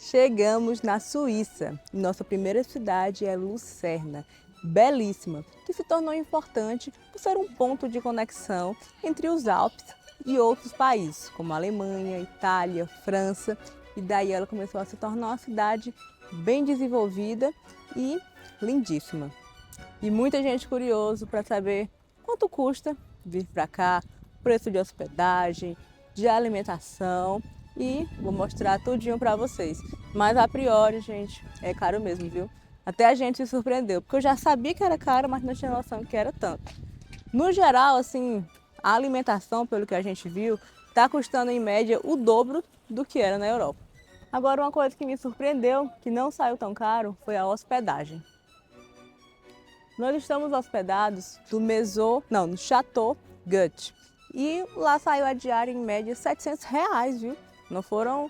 Chegamos na Suíça. Nossa primeira cidade é Lucerna, belíssima, que se tornou importante por ser um ponto de conexão entre os Alpes e outros países, como Alemanha, Itália, França. E daí ela começou a se tornar uma cidade bem desenvolvida e lindíssima. E muita gente curiosa para saber quanto custa vir para cá, preço de hospedagem, de alimentação, e vou mostrar tudinho para vocês. Mas a priori, gente, é caro mesmo, viu? Até a gente se surpreendeu, porque eu já sabia que era caro, mas não tinha noção que era tanto. No geral, assim, a alimentação, pelo que a gente viu, está custando em média o dobro do que era na Europa. Agora, uma coisa que me surpreendeu, que não saiu tão caro, foi a hospedagem. Nós estamos hospedados no Chateau Gut. E lá saiu a diária em média R$ 700, viu? Não foram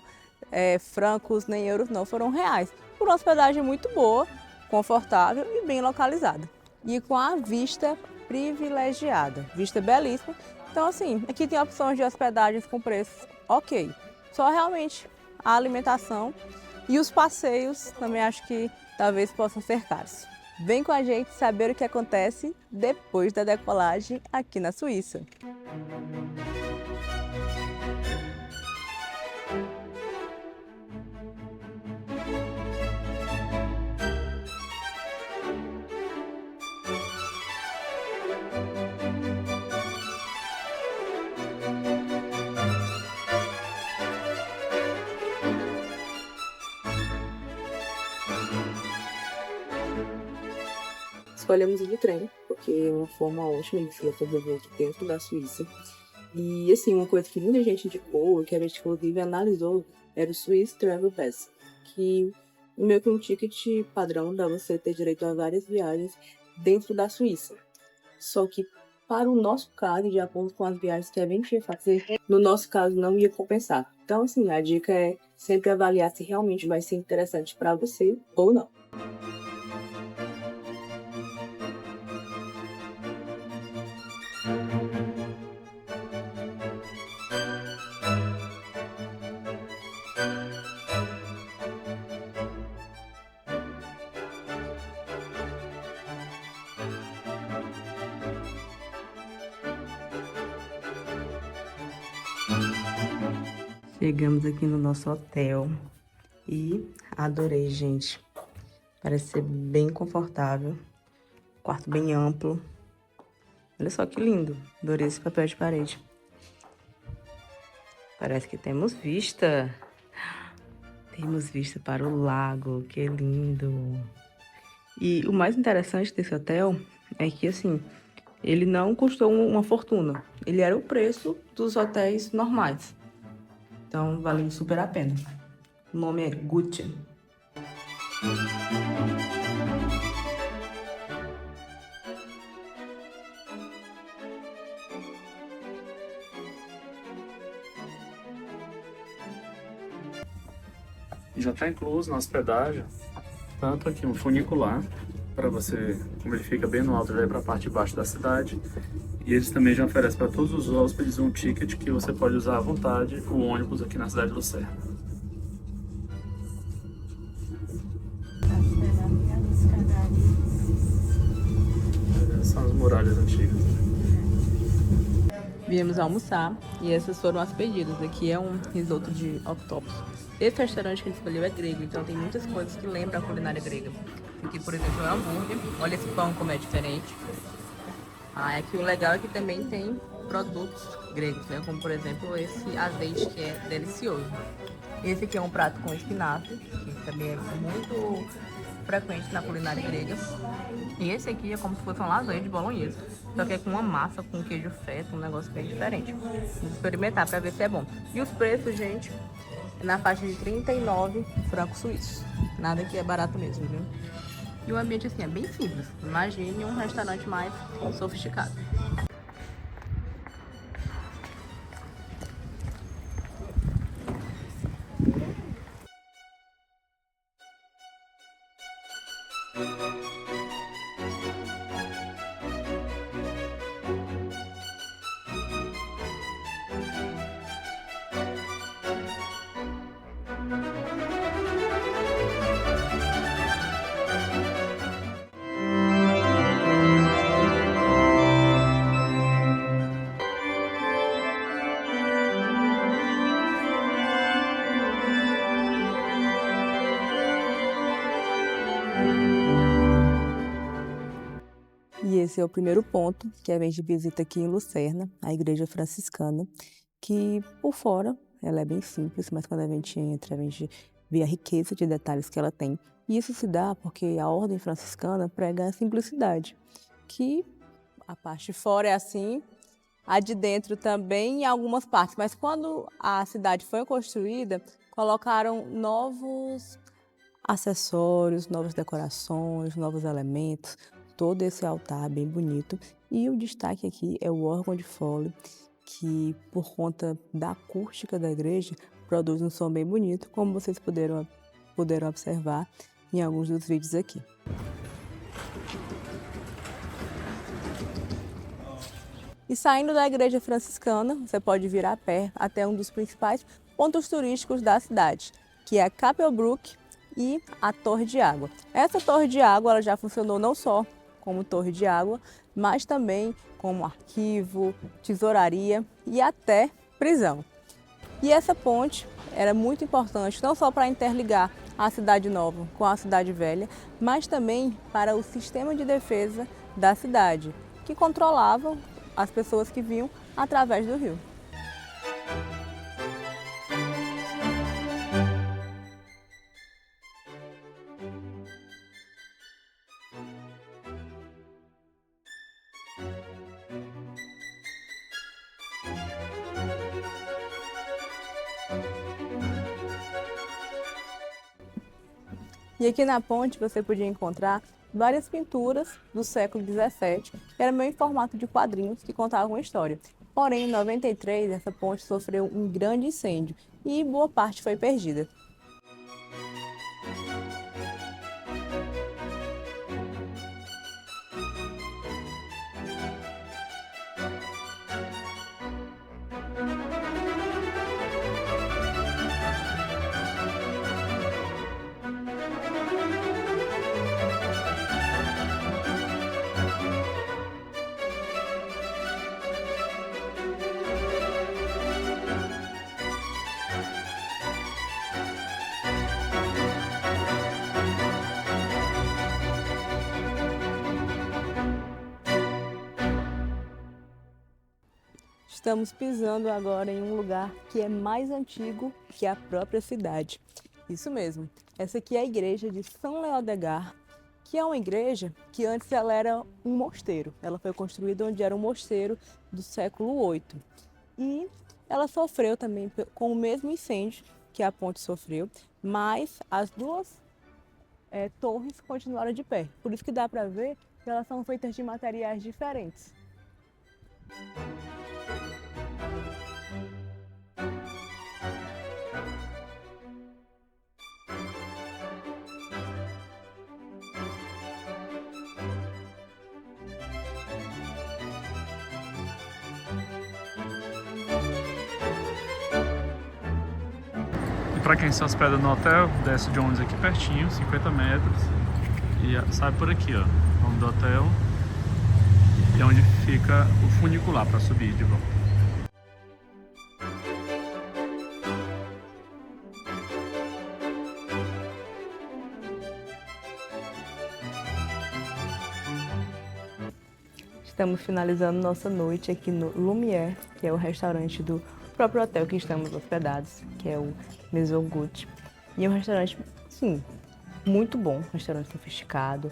francos nem euros, não, foram reais. Por uma hospedagem muito boa, confortável e bem localizada. E com a vista privilegiada, vista belíssima. Então assim, aqui tem opções de hospedagens com preços ok. Só realmente a alimentação e os passeios também acho que talvez possam ser caros. Vem com a gente saber o que acontece depois da decolagem aqui na Suíça. Escolhemos ir de trem, porque é uma forma ótima de se sobreviver aqui dentro da Suíça. E, assim, uma coisa que muita gente indicou, que a gente, inclusive, analisou, era o Swiss Travel Pass, que é meio que um ticket padrão dá você ter direito a várias viagens dentro da Suíça. Só que, para o nosso caso, de acordo com as viagens que a gente ia fazer, no nosso caso não ia compensar. Então, assim, a dica é sempre avaliar se realmente vai ser interessante para você ou não. Chegamos aqui no nosso hotel e adorei, gente. Parece ser bem confortável, quarto bem amplo. Olha só que lindo, adorei esse papel de parede. Parece que temos vista. Temos vista para o lago, que lindo. E o mais interessante desse hotel é que, assim, ele não custou uma fortuna. Ele era o preço dos hotéis normais. Então, valeu super a pena. O nome é Gucci. Já está incluso na hospedagem, tanto aqui um funicular, para você, como ele fica bem no alto, já ir para a parte de baixo da cidade. E eles também já oferecem para todos os hóspedes um ticket que você pode usar à vontade, o ônibus aqui na cidade de Lucerna. São as muralhas antigas. Viemos almoçar e essas foram as pedidas. Aqui é um risoto de octopus. Esse restaurante que a gente escolheu é grego, então tem muitas coisas que lembram a culinária grega. Aqui, por exemplo, é um hambúrguer. Olha esse pão como é diferente. Aqui o legal é que também tem produtos gregos, né? Como, por exemplo, esse azeite que é delicioso. Esse aqui é um prato com espinafre, que também é muito frequente na culinária grega. E esse aqui é como se fosse uma lasanha de bolonhesa, só que é com uma massa, com queijo feta, um negócio bem diferente. Vamos experimentar para ver se é bom. E os preços, gente, é na faixa de 39 francos suíços. Nada que é barato mesmo, viu? E o ambiente, assim, é bem simples. Imagine um restaurante mais sofisticado. esse é o primeiro ponto que a gente visita aqui em Lucerna, a igreja franciscana, que por fora ela é bem simples, mas quando a gente entra, a gente vê a riqueza de detalhes que ela tem. E isso se dá porque a ordem franciscana prega a simplicidade, que a parte de fora é assim, a de dentro também em algumas partes. Mas quando a cidade foi construída, colocaram novos acessórios, novas decorações, novos elementos, todo esse altar bem bonito. E o destaque aqui é o órgão de fole, que por conta da acústica da igreja, produz um som bem bonito, como vocês puderam observar em alguns dos vídeos aqui. E saindo da igreja franciscana, você pode vir a pé até um dos principais pontos turísticos da cidade, que é a Capelbrook e a Torre de Água. Essa torre de água ela já funcionou não só como torre de água, mas também como arquivo, tesouraria e até prisão. E essa ponte era muito importante não só para interligar a cidade nova com a cidade velha, mas também para o sistema de defesa da cidade, que controlava as pessoas que vinham através do rio. E aqui na ponte você podia encontrar várias pinturas do século XVII, que eram meio em formato de quadrinhos que contavam uma história. Porém, em 93, essa ponte sofreu um grande incêndio e boa parte foi perdida. Estamos pisando agora em um lugar que é mais antigo que a própria cidade. Isso mesmo, essa aqui é a igreja de São Leodegar, que é uma igreja que antes ela era um mosteiro. Ela foi construída onde era um mosteiro do século VIII. E ela sofreu também com o mesmo incêndio que a ponte sofreu, mas as duas torres continuaram de pé. Por isso que dá para ver que elas são feitas de materiais diferentes. Para quem se hospeda no hotel, desce de ônibus aqui pertinho, 50 metros, e sai por aqui, ó, o nome do hotel, e é onde fica o funicular para subir de volta. Estamos finalizando nossa noite aqui no Lumière, que é o restaurante do próprio hotel que estamos hospedados, que é o Maison Goutte. E é um restaurante, sim, muito bom, restaurante sofisticado.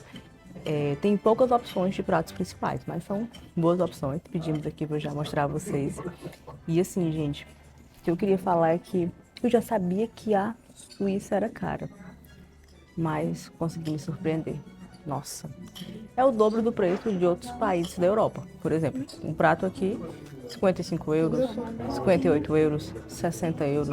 Tem poucas opções de pratos principais, mas são boas opções. Pedimos aqui para eu já mostrar a vocês. E assim, gente, o que eu queria falar é que eu já sabia que a Suíça era cara, mas consegui me surpreender. Nossa, é o dobro do preço de outros países da Europa. Por exemplo, um prato aqui, 55 euros, 58 euros, 60 euros.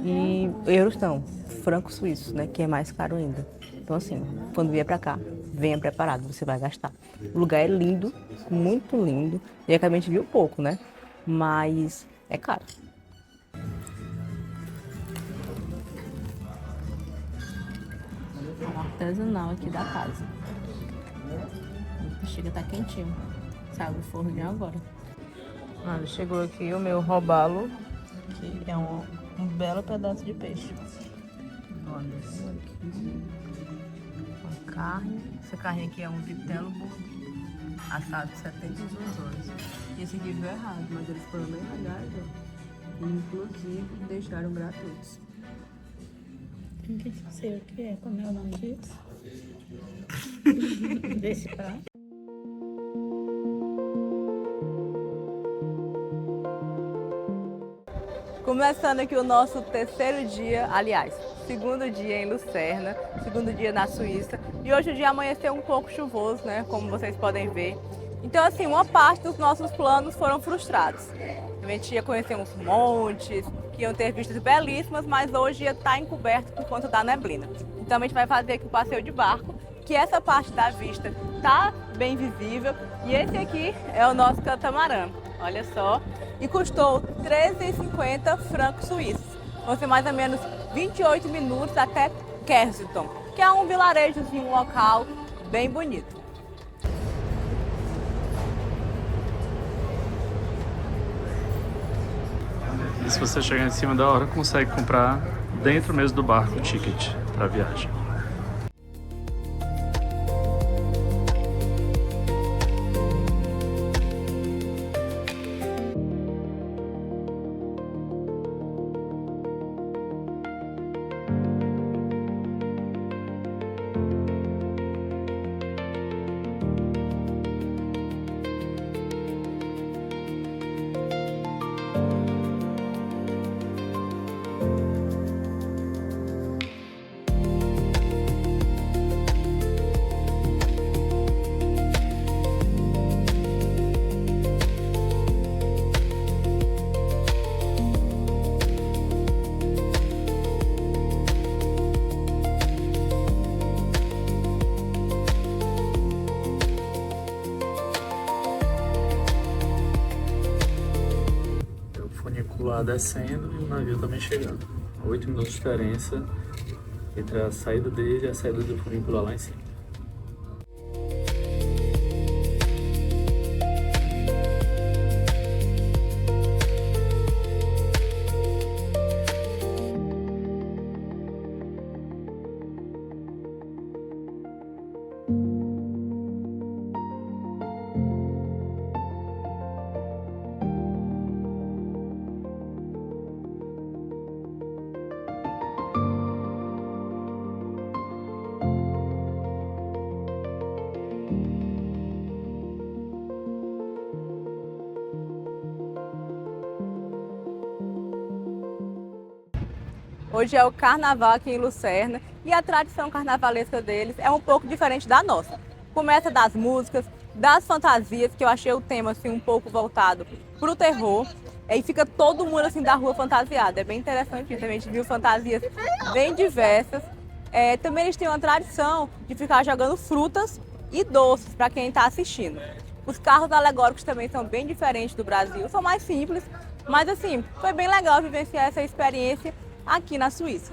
E euros não, francos suíços, né, que é mais caro ainda. Então assim, quando vier pra cá, venha preparado, você vai gastar. O lugar é lindo, muito lindo. E aqui a gente viu pouco, né, mas é caro. Artesanal aqui da casa. Chega a estar quentinho. Saiu do forno agora. Chegou aqui o meu robalo, que é um belo pedaço de peixe. Olha isso aqui. Uma carne. Essa carne aqui é um vitelo bourbon. assado 72 horas. Esse aqui veio errado, mas eles foram bem legais, ó. E, inclusive, deixaram gratuitos. Não sei o que é, como é o nome disso? Desse prato. Começando aqui o nosso terceiro dia, aliás, segundo dia em Lucerna, segundo dia na Suíça. E hoje o dia amanheceu um pouco chuvoso, né, como vocês podem ver. Então, assim, uma parte dos nossos planos foram frustrados. A gente ia conhecer uns montes, que iam ter vistas belíssimas, mas hoje ia estar encoberto por conta da neblina. Então a gente vai fazer aqui o passeio de barco, que essa parte da vista tá bem visível. E esse aqui é o nosso catamarã, olha só. E custou 13,50 francos suíços. Vão ser mais ou menos 28 minutos até Kersiton, que é um vilarejozinho, um local bem bonito. E se você chegar em cima da hora, consegue comprar dentro mesmo do barco o ticket para a viagem. Lá descendo e o navio também chegando. 8 minutos de diferença entre a saída dele e a saída do funicular lá em cima. Hoje é o carnaval aqui em Lucerna e a tradição carnavalesca deles é um pouco diferente da nossa. Começa das músicas, das fantasias, que eu achei o tema assim um pouco voltado para o terror. E fica todo mundo assim da rua fantasiado. É bem interessante isso. A gente viu fantasias bem diversas. Também eles têm uma tradição de ficar jogando frutas e doces para quem está assistindo. Os carros alegóricos também são bem diferentes do Brasil, são mais simples, mas assim, foi bem legal vivenciar essa experiência aqui na Suíça.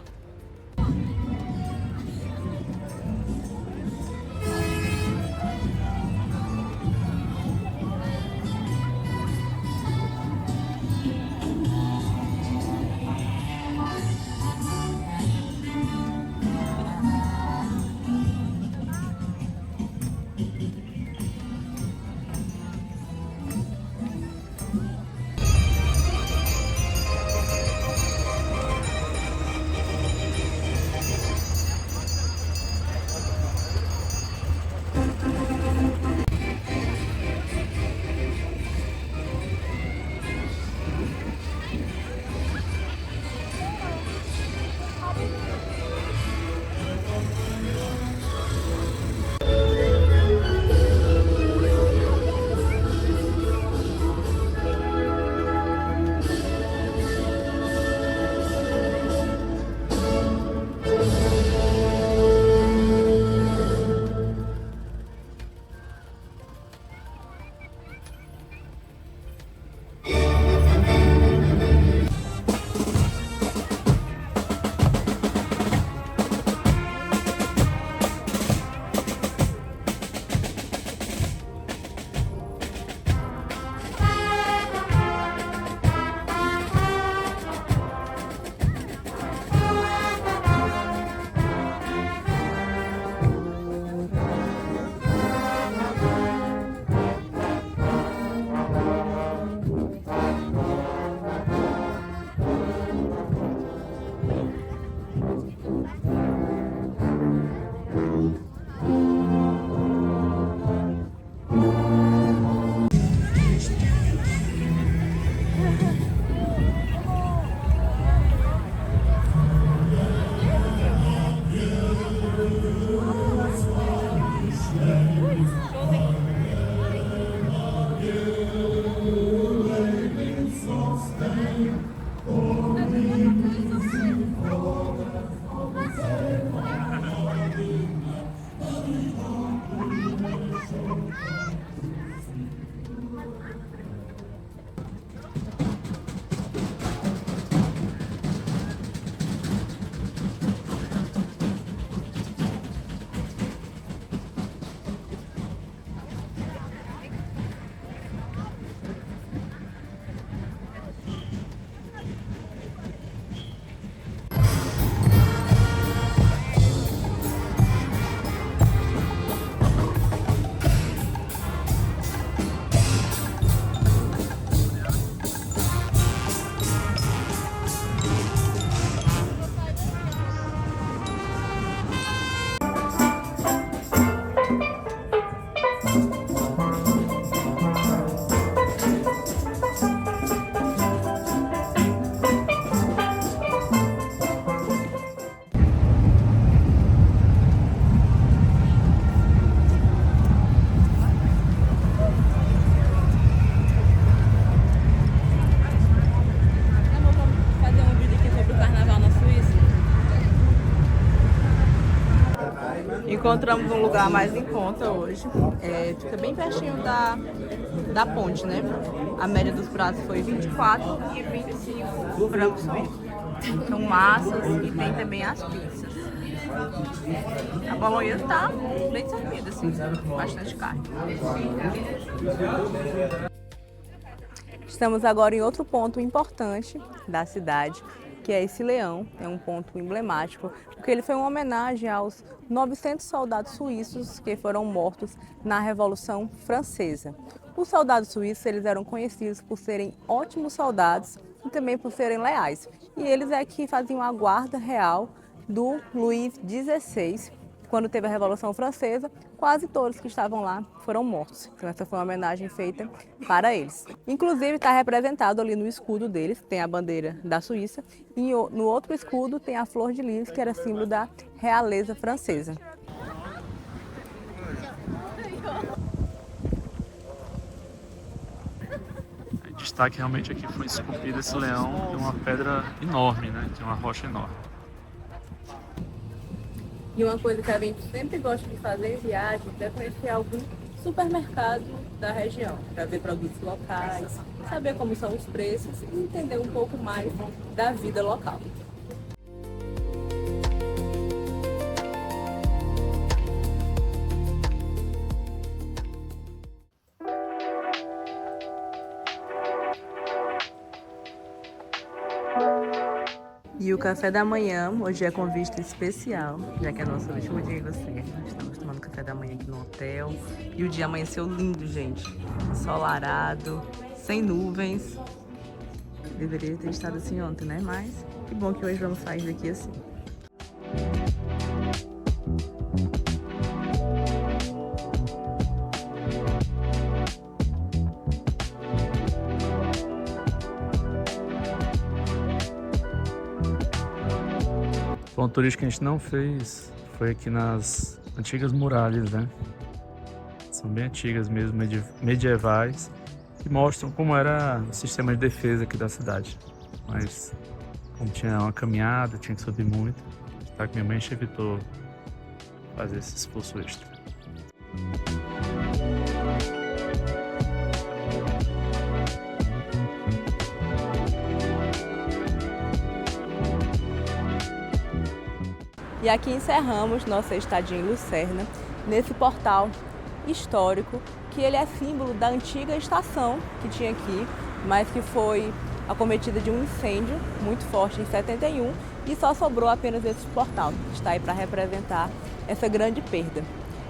Encontramos um lugar mais em conta hoje. Fica bem pertinho da ponte, né? A média dos pratos foi 24 e 25 francos suíços. São massas e tem também as pizzas. A bolonhesa tá bem servida, assim, bastante carne. Estamos agora em outro ponto importante da cidade, que é esse leão. É um ponto emblemático, porque ele foi uma homenagem aos 900 soldados suíços que foram mortos na Revolução Francesa. Os soldados suíços, eles eram conhecidos por serem ótimos soldados e também por serem leais. E eles é que faziam a guarda real do Luís XVI. Quando teve a Revolução Francesa, quase todos que estavam lá foram mortos. Então essa foi uma homenagem feita para eles. Inclusive está representado ali no escudo deles, tem a bandeira da Suíça, e no outro escudo tem a flor de lis, que era símbolo da realeza francesa. Destaque realmente aqui foi esculpido esse leão de uma pedra enorme, né? De uma rocha enorme. E uma coisa que a gente sempre gosta de fazer em viagens é conhecer algum supermercado da região, para ver produtos locais, saber como são os preços e entender um pouco mais da vida local. E o café da manhã hoje é com vista especial, já que é nosso último dia em Lucerna. Estamos tomando café da manhã aqui no hotel. E o dia amanheceu lindo, gente. Ensolarado, sem nuvens. Deveria ter estado assim ontem, né? Mas que bom que hoje vamos sair daqui assim. O ponto turístico que a gente não fez foi aqui nas antigas muralhas, né? São bem antigas mesmo, medievais, que mostram como era o sistema de defesa aqui da cidade. Mas como tinha uma caminhada, tinha que subir muito, tá? Que minha mãe evitou fazer esse esforço extra. E aqui encerramos nossa estadia em Lucerna, nesse portal histórico, que ele é símbolo da antiga estação que tinha aqui, mas que foi acometida de um incêndio muito forte em 71 e só sobrou apenas esse portal, que está aí para representar essa grande perda.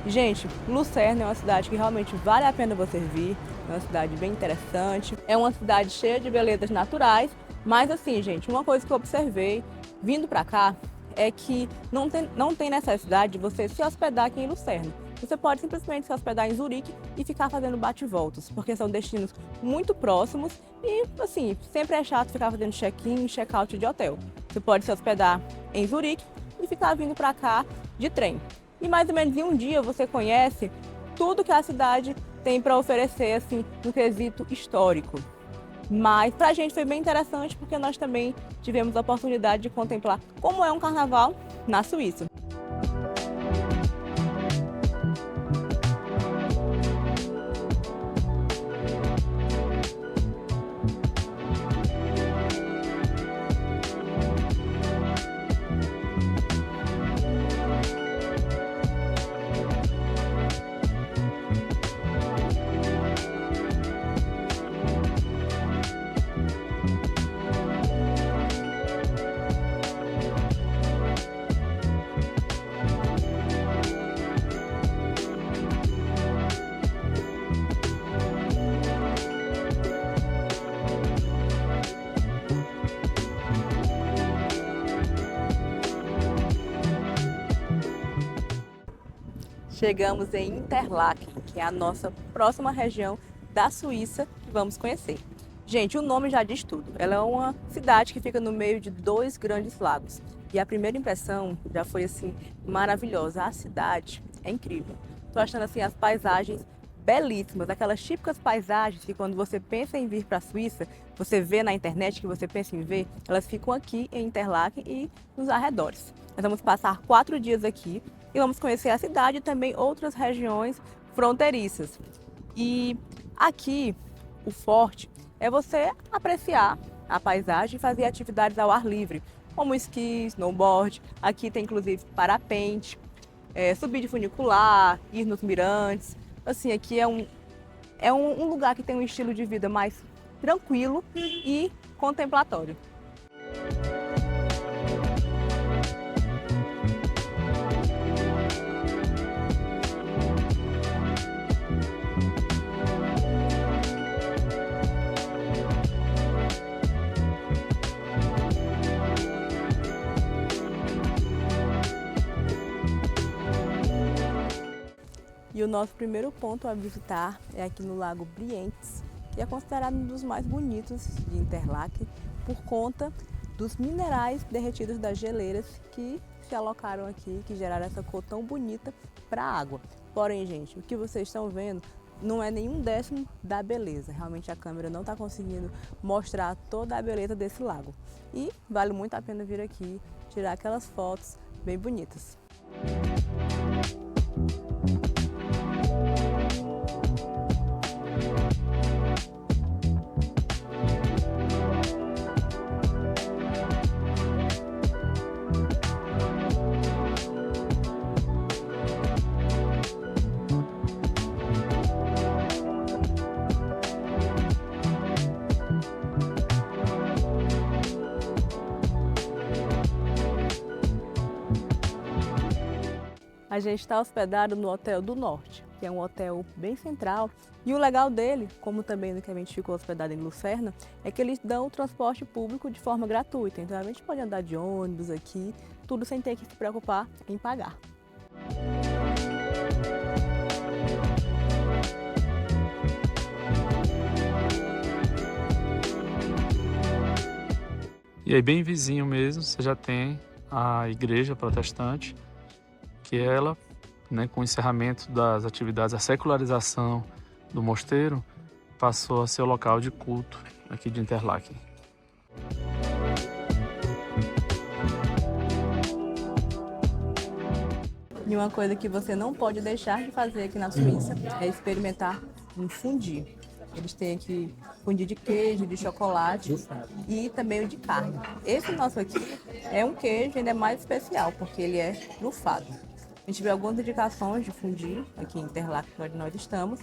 Gente, Lucerna é uma cidade que realmente vale a pena você vir, é uma cidade bem interessante, é uma cidade cheia de belezas naturais, mas assim, gente, uma coisa que eu observei vindo para cá é que não tem necessidade de você se hospedar aqui em Lucerna. Você pode simplesmente se hospedar em Zurique e ficar fazendo bate-voltas, porque são destinos muito próximos e, assim, sempre é chato ficar fazendo check-in e check-out de hotel. Você pode se hospedar em Zurique e ficar vindo para cá de trem. E mais ou menos em um dia você conhece tudo que a cidade tem para oferecer, assim, no quesito histórico. Mas pra gente foi bem interessante porque nós também tivemos a oportunidade de contemplar como é um carnaval na Suíça. Chegamos em Interlaken, que é a nossa próxima região da Suíça que vamos conhecer. Gente, o nome já diz tudo. Ela é uma cidade que fica no meio de dois grandes lagos. E a primeira impressão já foi assim maravilhosa. A cidade é incrível. Tô achando assim as paisagens belíssimas, aquelas típicas paisagens que quando você pensa em vir para a Suíça, você vê na internet que você pensa em ver, elas ficam aqui em Interlaken e nos arredores. Nós vamos passar 4 dias aqui e vamos conhecer a cidade e também outras regiões fronteiriças. E aqui, o forte é você apreciar a paisagem e fazer atividades ao ar livre, como esqui, snowboard. Aqui tem inclusive parapente, subir de funicular, ir nos mirantes. Assim, aqui é um lugar que tem um estilo de vida mais tranquilo e contemplatório. E o nosso primeiro ponto a visitar é aqui no Lago Brienz, que é considerado um dos mais bonitos de Interlaken por conta dos minerais derretidos das geleiras que se alocaram aqui, que geraram essa cor tão bonita para a água. Porém, gente, o que vocês estão vendo não é nenhum décimo da beleza. Realmente a câmera não está conseguindo mostrar toda a beleza desse lago. E vale muito a pena vir aqui, tirar aquelas fotos bem bonitas. A gente está hospedado no Hotel do Norte, que é um hotel bem central. E o legal dele, como também no que a gente ficou hospedado em Lucerna, é que eles dão o transporte público de forma gratuita. Então a gente pode andar de ônibus aqui, tudo sem ter que se preocupar em pagar. E aí, bem vizinho mesmo, você já tem a igreja protestante, que ela, né, com o encerramento das atividades, a secularização do mosteiro, passou a ser o local de culto aqui de Interlaken. E uma coisa que você não pode deixar de fazer aqui na Suíça é experimentar um fondue. Eles têm aqui fondue de queijo, de chocolate e também o de carne. Esse nosso aqui é um queijo ainda mais especial, porque ele é trufado. A gente vê algumas indicações de fondue aqui em Interlaken, onde nós estamos.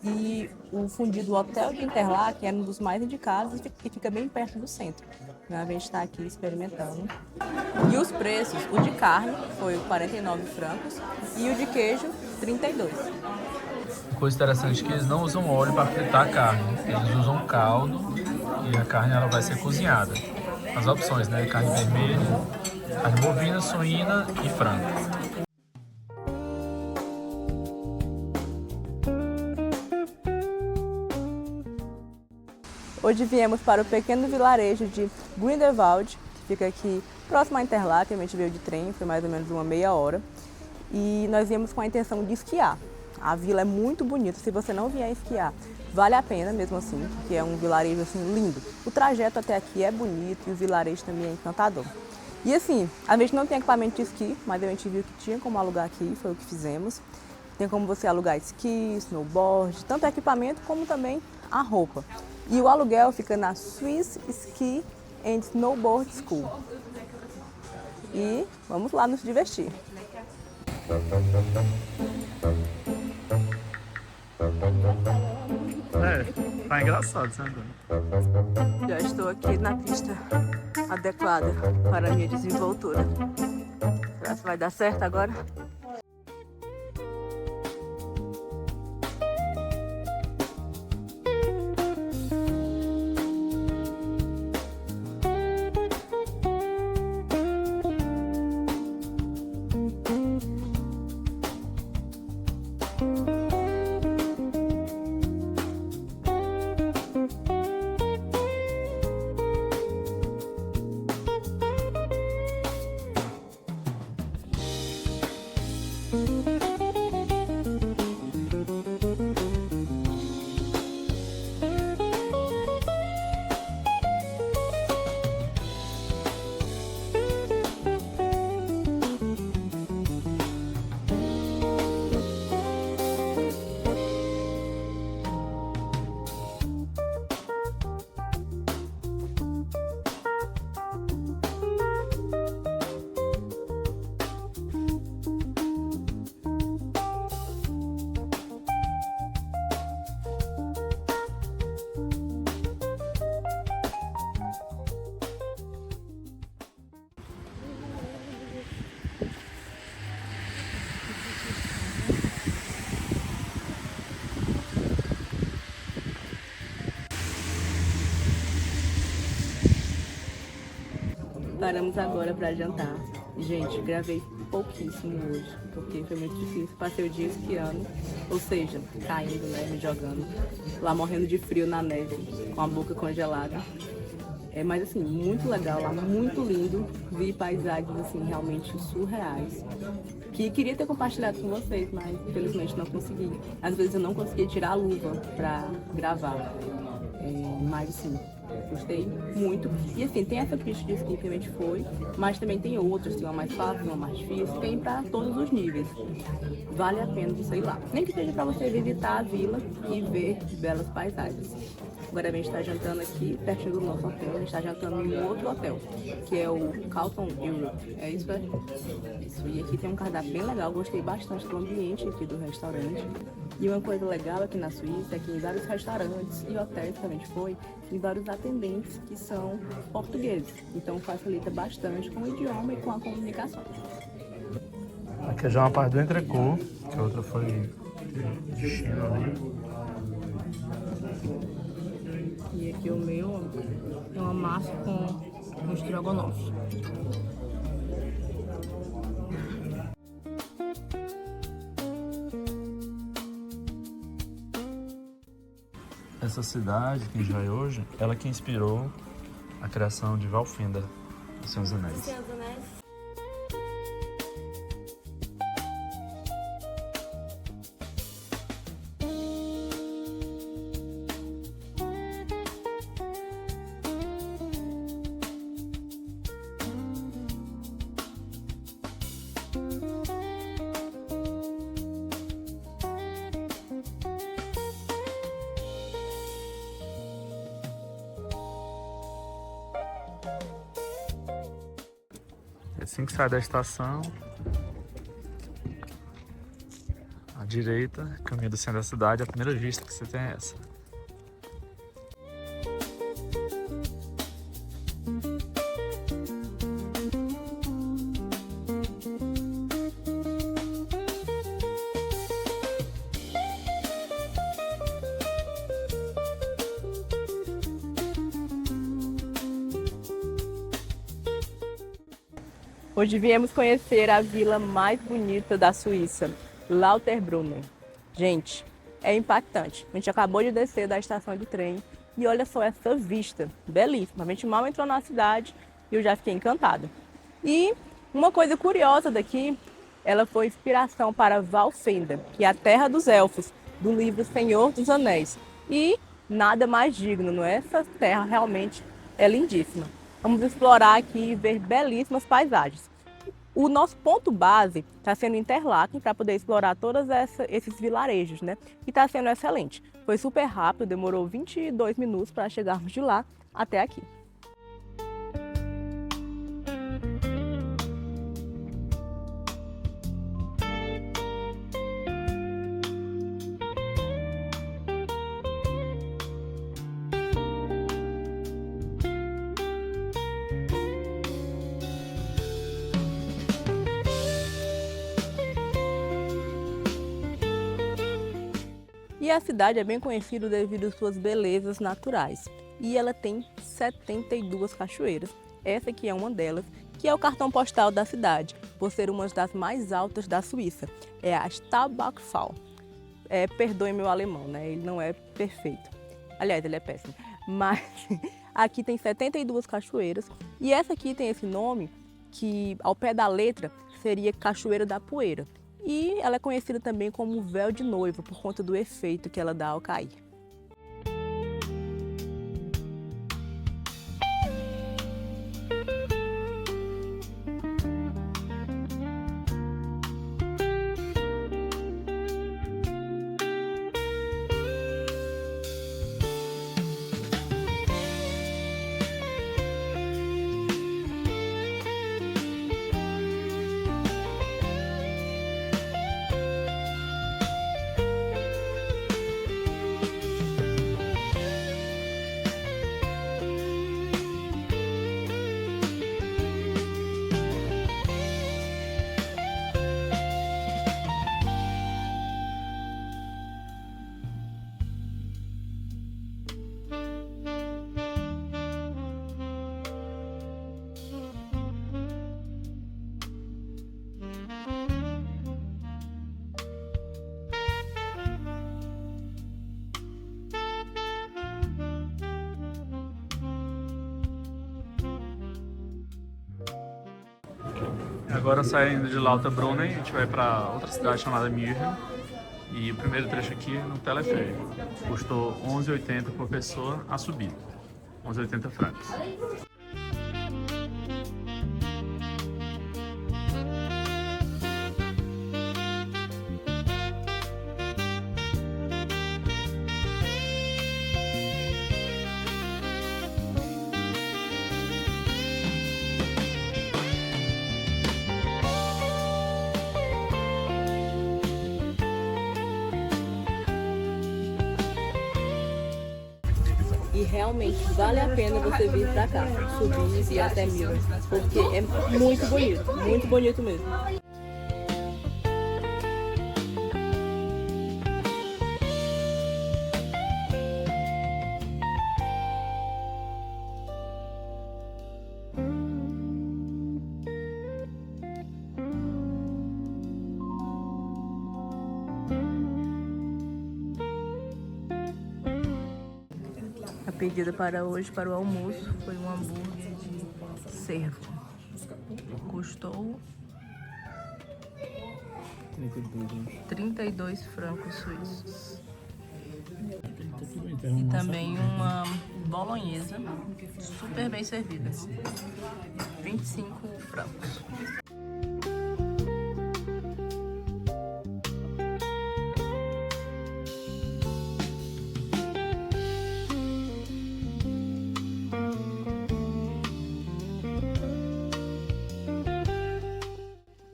E o fondue do Hotel de Interlaken é um dos mais indicados e fica bem perto do centro. Então, a gente está aqui experimentando. E os preços, o de carne foi 49 francos e o de queijo, 32. Coisa interessante é que eles não usam óleo para fritar a carne, eles usam caldo e a carne ela vai ser cozinhada. As opções, né? Carne vermelha, carne bovina, suína e frango. Hoje viemos para o pequeno vilarejo de Grindelwald, que fica aqui próximo a Interlaken. A gente veio de trem, foi mais ou menos uma meia hora. E nós viemos com a intenção de esquiar. A vila é muito bonita, se você não vier esquiar, vale a pena mesmo assim, porque é um vilarejo assim lindo. O trajeto até aqui é bonito e o vilarejo também é encantador. E assim, a gente não tem equipamento de esqui, mas a gente viu que tinha como alugar aqui, foi o que fizemos. Tem como você alugar esqui, snowboard, tanto equipamento como também a roupa. E o aluguel fica na Swiss Ski and Snowboard School. E vamos lá nos divertir. Tá engraçado você andando. Já estou aqui na pista adequada para a minha desenvoltura. Será que vai dar certo agora? paramos agora para jantar. Gente, gravei pouquíssimo hoje, porque foi muito difícil. Passei o dia esquiando, ou seja, caindo, né, me jogando, lá morrendo de frio na neve, com a boca congelada. Mas assim, muito legal lá, muito lindo. Vi paisagens assim realmente surreais, que queria ter compartilhado com vocês, mas infelizmente não consegui. Às vezes eu não conseguia tirar a luva para gravar, mas assim, gostei muito. E assim, tem essa pista de esqui que a gente foi, mas também tem outras, tem uma mais fácil, uma mais difícil, tem para todos os níveis. Vale a pena você ir lá. Nem que seja para você visitar a vila e ver belas paisagens. Agora a gente está jantando aqui pertinho do nosso hotel, a gente está jantando em um outro hotel, que é o Carlton Europe. É isso, Isso. E aqui tem um cardápio bem legal, gostei bastante do ambiente aqui do restaurante. E uma coisa legal aqui na Suíça é que em vários restaurantes e hotéis que a gente foi, tem vários atendentes que são portugueses. Então facilita bastante com o idioma e com a comunicação. Aqui já é uma parte do entrecô, que a outra foi de China ali. E aqui o meu é uma massa com estrogonofe. Essa cidade, que já é hoje, ela que inspirou a criação de Valfenda, do Senhor dos Anéis. Assim que sai da estação, à direita, caminho do centro da cidade, a primeira vista que você tem é essa. Hoje viemos conhecer a vila mais bonita da Suíça, Lauterbrunnen. Gente, é impactante. A gente acabou de descer da estação de trem e olha só essa vista, belíssima. A gente mal entrou na cidade e eu já fiquei encantada. E uma coisa curiosa daqui, ela foi inspiração para Valfenda, que é a terra dos elfos, do livro Senhor dos Anéis. E nada mais digno, não é? Essa terra realmente é lindíssima. Vamos explorar aqui e ver belíssimas paisagens. O nosso ponto base está sendo Interlaken para poder explorar todos esses vilarejos, né? E está sendo excelente. Foi super rápido, demorou 22 minutos para chegarmos de lá até aqui. E a cidade é bem conhecida devido às suas belezas naturais. E ela tem 72 cachoeiras. Essa aqui é uma delas, que é o cartão postal da cidade, por ser uma das mais altas da Suíça. É a Stabachfall. Perdoe meu alemão, né? Ele não é perfeito. Aliás, ele é péssimo. Mas aqui tem 72 cachoeiras. E essa aqui tem esse nome, que ao pé da letra seria Cachoeira da Poeira. E ela é conhecida também como véu de noiva, por conta do efeito que ela dá ao cair. Agora saindo de Lauterbrunnen, a gente vai para outra cidade chamada München. E o primeiro trecho aqui no teleférico. Custou 11,80 por pessoa a subida. 11,80 francos. E realmente vale a pena você vir pra cá, subir e ir até München, porque é muito bonito mesmo. A pedida para hoje, para o almoço, foi um hambúrguer de cervo. Custou 32 francos suíços. E também uma bolonhesa super bem servida. 25 francos.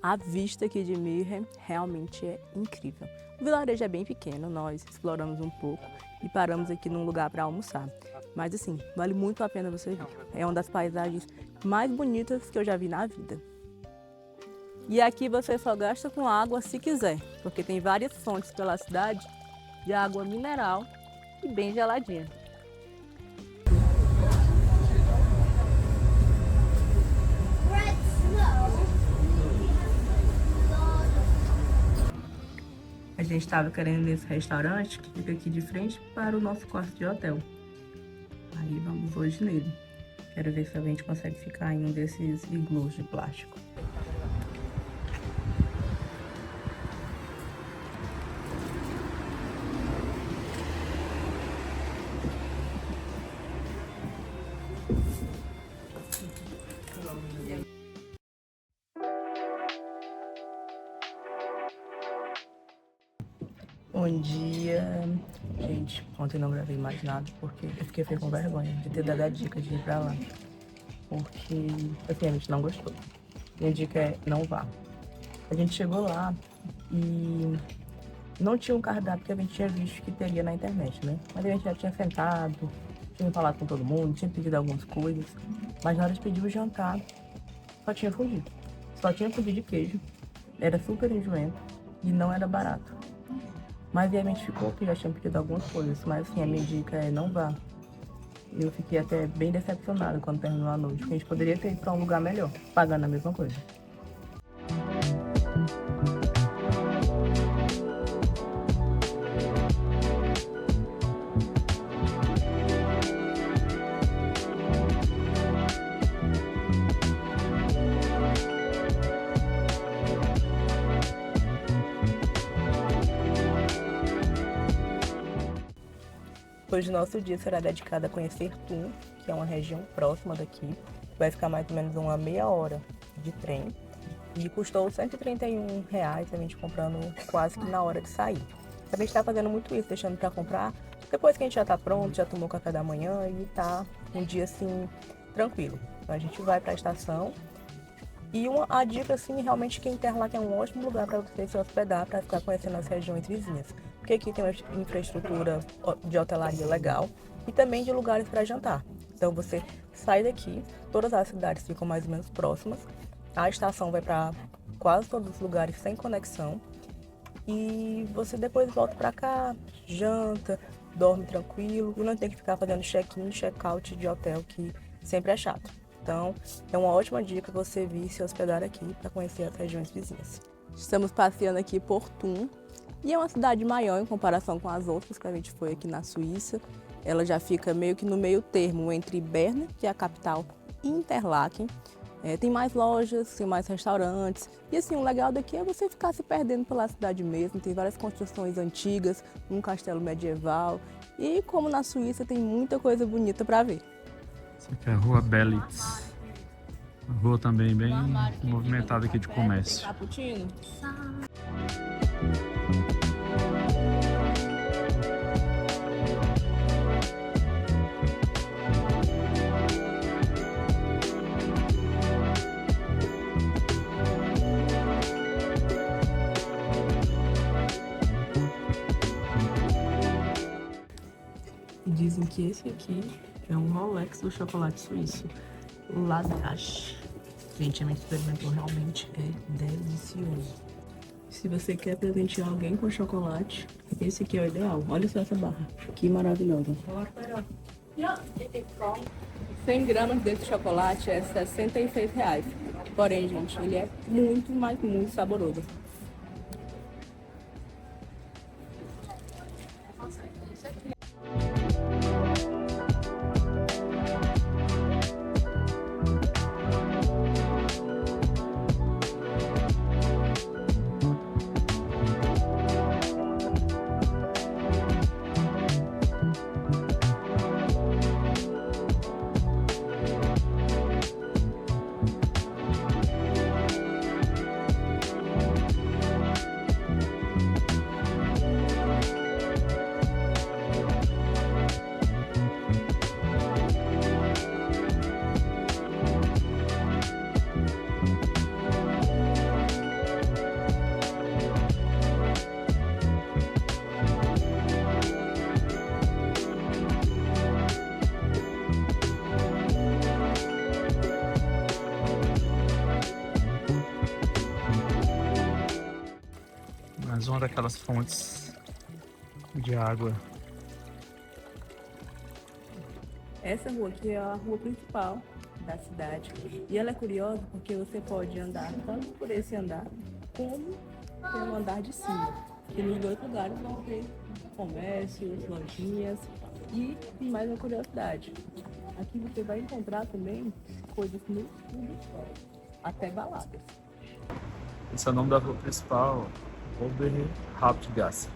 A vista aqui de München realmente é incrível. O vilarejo é bem pequeno, nós exploramos um pouco e paramos aqui num lugar para almoçar. Mas assim, vale muito a pena você vir. É uma das paisagens mais bonitas que eu já vi na vida. E aqui você só gasta com água se quiser, porque tem várias fontes pela cidade de água mineral e bem geladinha. A gente estava querendo ir nesse restaurante que fica aqui de frente para o nosso quarto de hotel. Aí vamos hoje nele. Quero ver se a gente consegue ficar em um desses iglus de plástico. Bom dia. Gente, ontem não gravei mais nada porque eu fiquei com vergonha de ter dado a dica de ir pra lá. Porque, assim, a gente não gostou. Minha dica é não vá. A gente chegou lá e não tinha um cardápio que a gente tinha visto que teria na internet, né? Mas a gente já tinha sentado, tinha falado com todo mundo, tinha pedido algumas coisas. Mas na hora de pedir o jantar, só tinha fundido. Só tinha fundido de queijo. Era super enjoento e não era barato. Mas aí a gente ficou que já tinha pedido algumas coisas, mas assim, a minha dica é não vá. Eu fiquei até bem decepcionada quando terminou a noite, porque a gente poderia ter ido para um lugar melhor, pagando a mesma coisa. Hoje nosso dia será dedicado a conhecer Thun, que é uma região próxima daqui. Vai ficar mais ou menos uma meia hora de trem. E custou R$131, a gente comprando quase que na hora de sair. A gente está fazendo muito isso, deixando para comprar depois que a gente já está pronto, já tomou café da manhã e tá um dia assim tranquilo. Então a gente vai para a estação. E a dica, assim, realmente que Interlaken é um ótimo lugar para você se hospedar, para ficar conhecendo as regiões vizinhas. Porque aqui tem uma infraestrutura de hotelaria legal e também de lugares para jantar. Então você sai daqui, todas as cidades ficam mais ou menos próximas, a estação vai para quase todos os lugares sem conexão e você depois volta para cá, janta, dorme tranquilo e não tem que ficar fazendo check-in, check-out de hotel, que sempre é chato. Então, é uma ótima dica você vir se hospedar aqui para conhecer as regiões vizinhas. Estamos passeando aqui por Thun e é uma cidade maior em comparação com as outras que a gente foi aqui na Suíça. Ela já fica meio que no meio termo entre Berna, que é a capital, e Interlaken. Tem mais lojas, tem mais restaurantes. E assim, o legal daqui é você ficar se perdendo pela cidade mesmo. Tem várias construções antigas, um castelo medieval. E como na Suíça, tem muita coisa bonita para ver. Essa aqui é a Rua Belitz. Uma rua também bem movimentada aqui de comércio. Cappuccino. E dizem que esse aqui é um Rolex do chocolate suíço. Ladache. Gente, a gente experimentou, realmente é delicioso. Se você quer presentear alguém com chocolate, esse aqui é o ideal. Olha só essa barra, que maravilhosa. 100 gramas desse chocolate é R$66. Porém, gente, ele é muito, mas muito saboroso. Mais uma daquelas fontes de água. Essa rua aqui é a rua principal da cidade. E ela é curiosa porque você pode andar tanto por esse andar, como pelo andar de cima. E nos dois lugares vão ter comércios, lojinhas e mais uma curiosidade. Aqui você vai encontrar também coisas no escuro, até baladas. Esse é o nome da rua principal, Oberhauptgasse.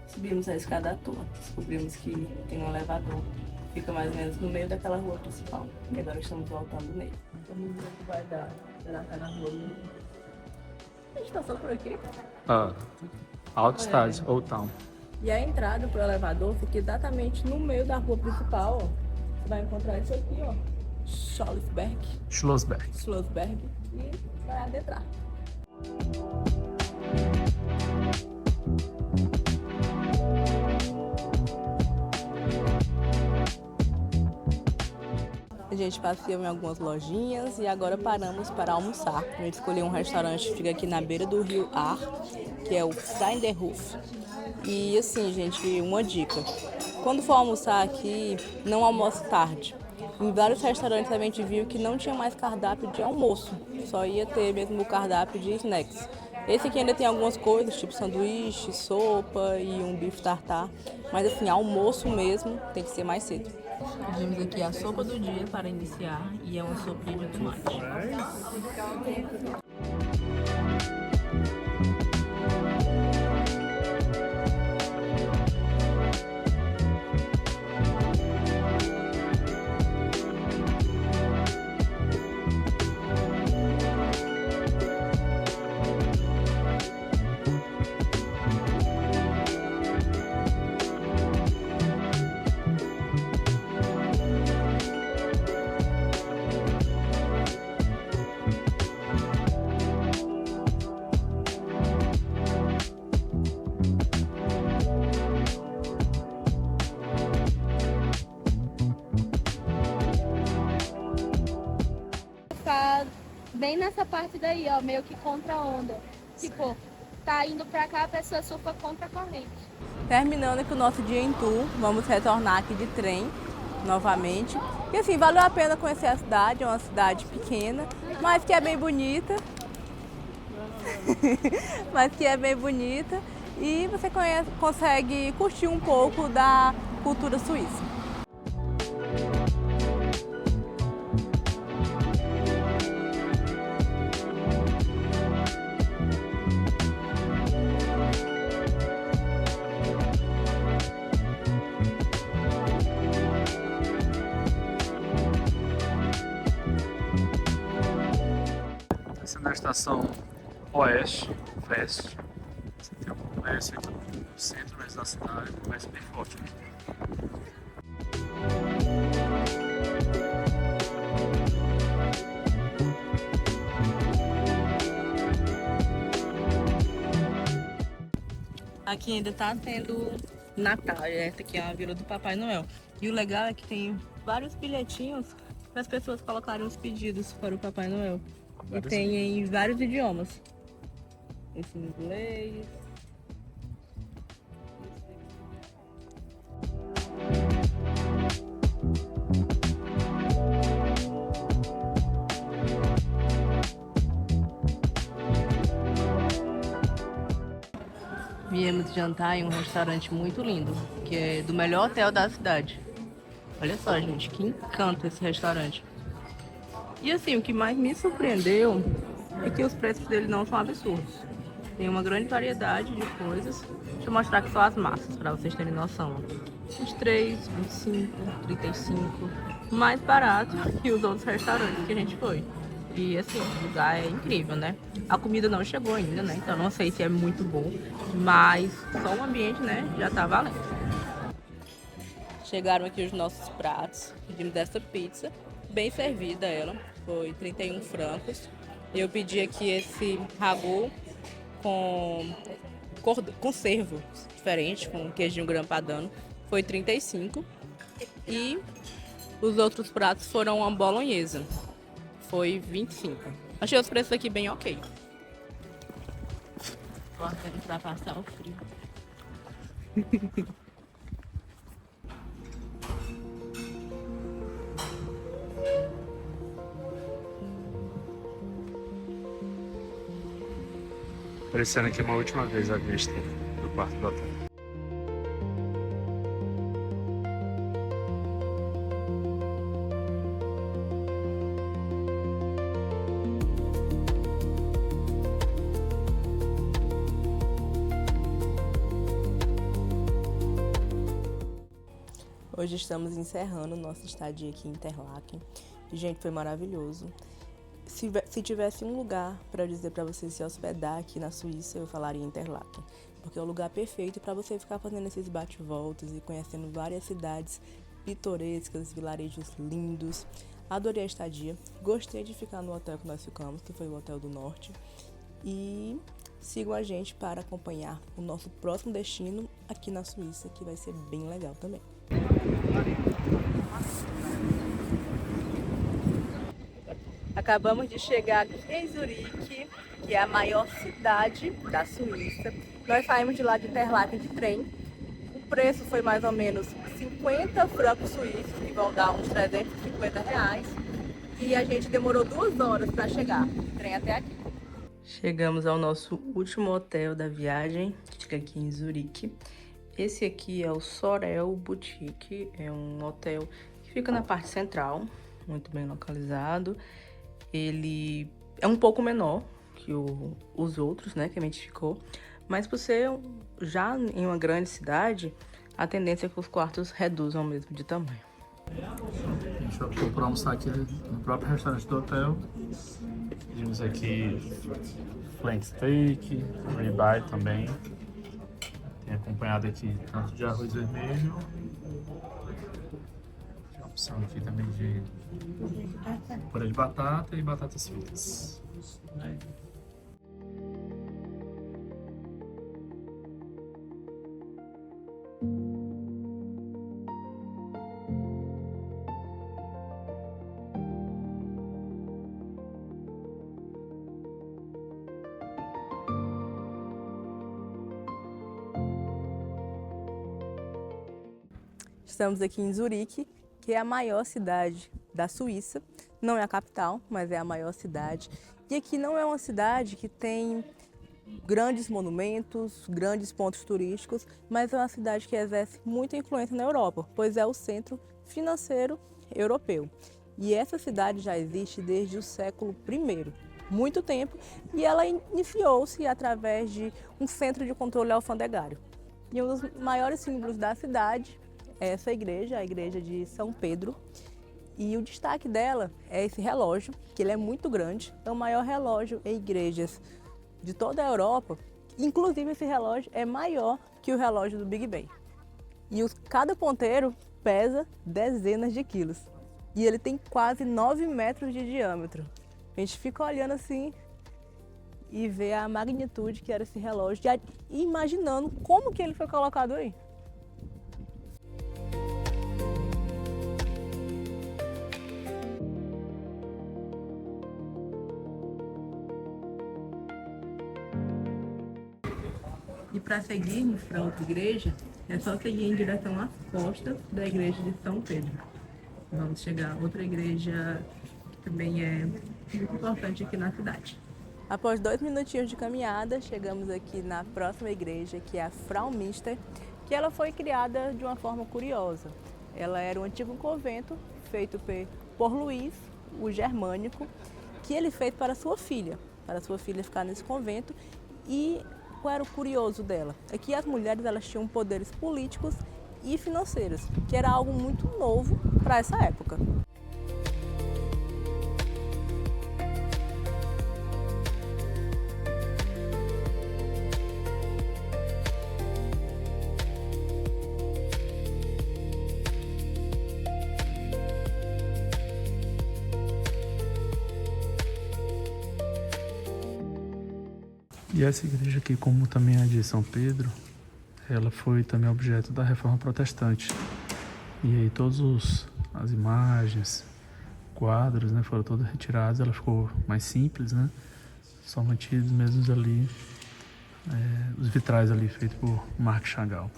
Subimos a escada à toa, descobrimos que tem um elevador, fica mais ou menos no meio daquela rua principal, e agora estamos voltando nele. Vamos ver o que vai dar, será que é na rua mesmo? A gente tá só por aqui. Altstadt, Old Town. E a entrada para o elevador fica exatamente no meio da rua principal, ó. Você vai encontrar isso aqui, ó. Schlossberg. Schlossberg. E vai adentrar. A gente passeou em algumas lojinhas e agora paramos para almoçar. A gente escolheu um restaurante que fica aqui na beira do rio Ar, que é o Freinderhof. E assim, gente, uma dica. Quando for almoçar aqui, não almoce tarde. Em vários restaurantes a gente viu que não tinha mais cardápio de almoço, só ia ter mesmo o cardápio de snacks. Esse aqui ainda tem algumas coisas, tipo sanduíche, sopa e um bife tartar, mas assim, almoço mesmo tem que ser mais cedo. Pedimos aqui a sopa do dia para iniciar e é uma sopinha de tomate. nessa parte daí, ó, meio que contra a onda. Tipo, tá indo pra cá, a pessoa surfa contra a corrente. Terminando aqui o nosso dia em tour, vamos retornar aqui de trem novamente. E assim, valeu a pena conhecer a cidade, é uma cidade pequena, mas que é bem bonita. Mas que é bem bonita e você consegue curtir um pouco da cultura suíça. Essa é na estação Oeste, Leste. Você tem um comércio aqui no centro mesmo da cidade, um comércio bem forte aqui. Aqui ainda tá tendo Natal, essa aqui é a Vila do Papai Noel. E o legal é que tem vários bilhetinhos para as pessoas colocarem os pedidos para o Papai Noel. E tem em vários idiomas. Esse em inglês. Viemos jantar em um restaurante muito lindo, que é do melhor hotel da cidade. Olha só, gente, que encanto esse restaurante. E assim, o que mais me surpreendeu é que os preços dele não são absurdos. Tem uma grande variedade de coisas. Deixa eu mostrar aqui só as massas, para vocês terem noção. 23, 25, 35. Mais barato que os outros restaurantes que a gente foi. E assim, o lugar é incrível, né? A comida não chegou ainda, né? Então não sei se é muito bom. Mas só o ambiente, né? Já tá valendo. Chegaram aqui os nossos pratos. Pedimos essa pizza. Bem servida ela. Foi 31 francos. Eu pedi aqui esse ragu com cervo diferente, com queijinho grana padano. Foi 35. E os outros pratos foram uma bolonhesa. Foi 25. Achei os preços aqui bem ok. Cortando pra passar o frio. Aparecendo aqui uma última vez a vista do quarto do hotel. Hoje estamos encerrando nossa estadia aqui em Interlaken. Gente, foi maravilhoso. Se tivesse um lugar para dizer para você se hospedar aqui na Suíça, eu falaria Interlaken, porque é o lugar perfeito para você ficar fazendo esses bate-voltas e conhecendo várias cidades pitorescas, vilarejos lindos. Adorei a estadia, gostei de ficar no hotel que nós ficamos, que foi o Hotel do Norte. E sigam a gente para acompanhar o nosso próximo destino aqui na Suíça, que vai ser bem legal também. Acabamos de chegar aqui em Zurique, que é a maior cidade da Suíça. Nós saímos de lá de Interlaken de trem. O preço foi mais ou menos 50 francos suíços, que vão dar uns 350 reais. E a gente demorou 2 horas para chegar de trem até aqui. Chegamos ao nosso último hotel da viagem, que fica aqui em Zurique. Esse aqui é o Sorel Boutique, é um hotel que fica na parte central, muito bem localizado. Ele é um pouco menor que os outros, né, que a gente ficou, mas por ser já em uma grande cidade, a tendência é que os quartos reduzam mesmo de tamanho. A gente optou por almoçar aqui no próprio restaurante do hotel. Pedimos aqui flank steak, ribeye também. Tem acompanhado aqui tanto de arroz vermelho. Tem a opção aqui também de purê de batata e batatas fritas. Estamos aqui em Zurique, que é a maior cidade da Suíça. Não é a capital, mas é a maior cidade. E aqui não é uma cidade que tem grandes monumentos, grandes pontos turísticos, mas é uma cidade que exerce muita influência na Europa, pois é o centro financeiro europeu. E essa cidade já existe desde o século I, muito tempo, e ela iniciou-se através de um centro de controle alfandegário. E um dos maiores símbolos da cidade é essa igreja, a igreja de São Pedro. E o destaque dela é esse relógio, que ele é muito grande, é o maior relógio em igrejas de toda a Europa. Inclusive esse relógio é maior que o relógio do Big Ben. E cada ponteiro pesa dezenas de quilos. E ele tem quase 9 metros de diâmetro. A gente fica olhando assim e vê a magnitude que era esse relógio e imaginando como que ele foi colocado aí. E para seguirmos para outra igreja, é só seguir em direção às costas da igreja de São Pedro. Vamos chegar a outra igreja que também é muito importante aqui na cidade. Após 2 minutinhos de caminhada, chegamos aqui na próxima igreja, que é a Fraumünster, que ela foi criada de uma forma curiosa. Ela era um antigo convento feito por Luís, o Germânico, que ele fez para sua filha ficar nesse convento. E qual era o curioso dela? É que as mulheres elas tinham poderes políticos e financeiros, que era algo muito novo para essa época. E essa igreja aqui, como também a de São Pedro, ela foi também objeto da Reforma Protestante. E aí as imagens, quadros, né, foram todas retiradas, ela ficou mais simples, né? Só mantidos mesmo ali, os vitrais ali feitos por Marc Chagall.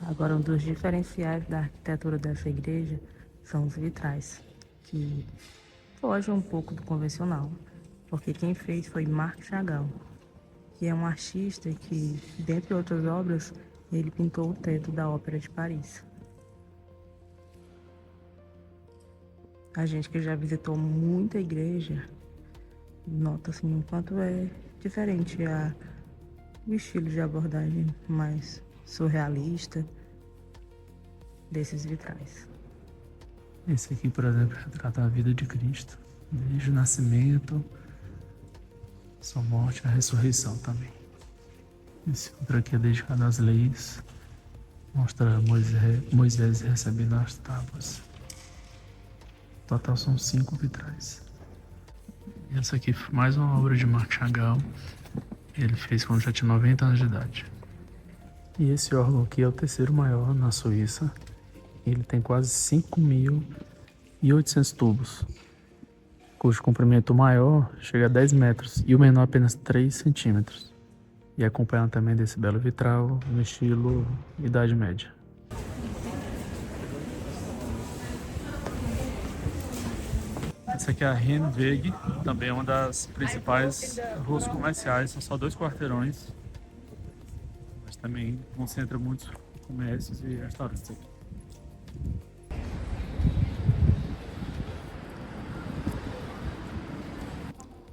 Agora, um dos diferenciais da arquitetura dessa igreja são os vitrais, que fogem um pouco do convencional, porque quem fez foi Marc Chagall, que é um artista que, dentre outras obras, ele pintou o teto da Ópera de Paris. A gente que já visitou muita igreja, nota assim, o quanto é diferente o estilo de abordagem mais surrealista desses vitrais. Esse aqui, por exemplo, retrata a vida de Cristo, desde o nascimento, sua morte e a ressurreição também. Esse outro aqui é dedicado às leis, mostra Moisés recebendo as tábuas. No total são 5 vitrais. E essa aqui foi mais uma obra de Marc Chagall. Ele fez quando já tinha 90 anos de idade. E esse órgão aqui é o terceiro maior na Suíça. Ele tem quase 5.800 tubos, cujo comprimento maior chega a 10 metros e o menor apenas 3 centímetros. E acompanhando também desse belo vitral no estilo Idade Média. Essa aqui é a Rennweg, também é uma das principais ruas comerciais, são só 2 quarteirões, mas também concentra muitos comércios e restaurantes aqui.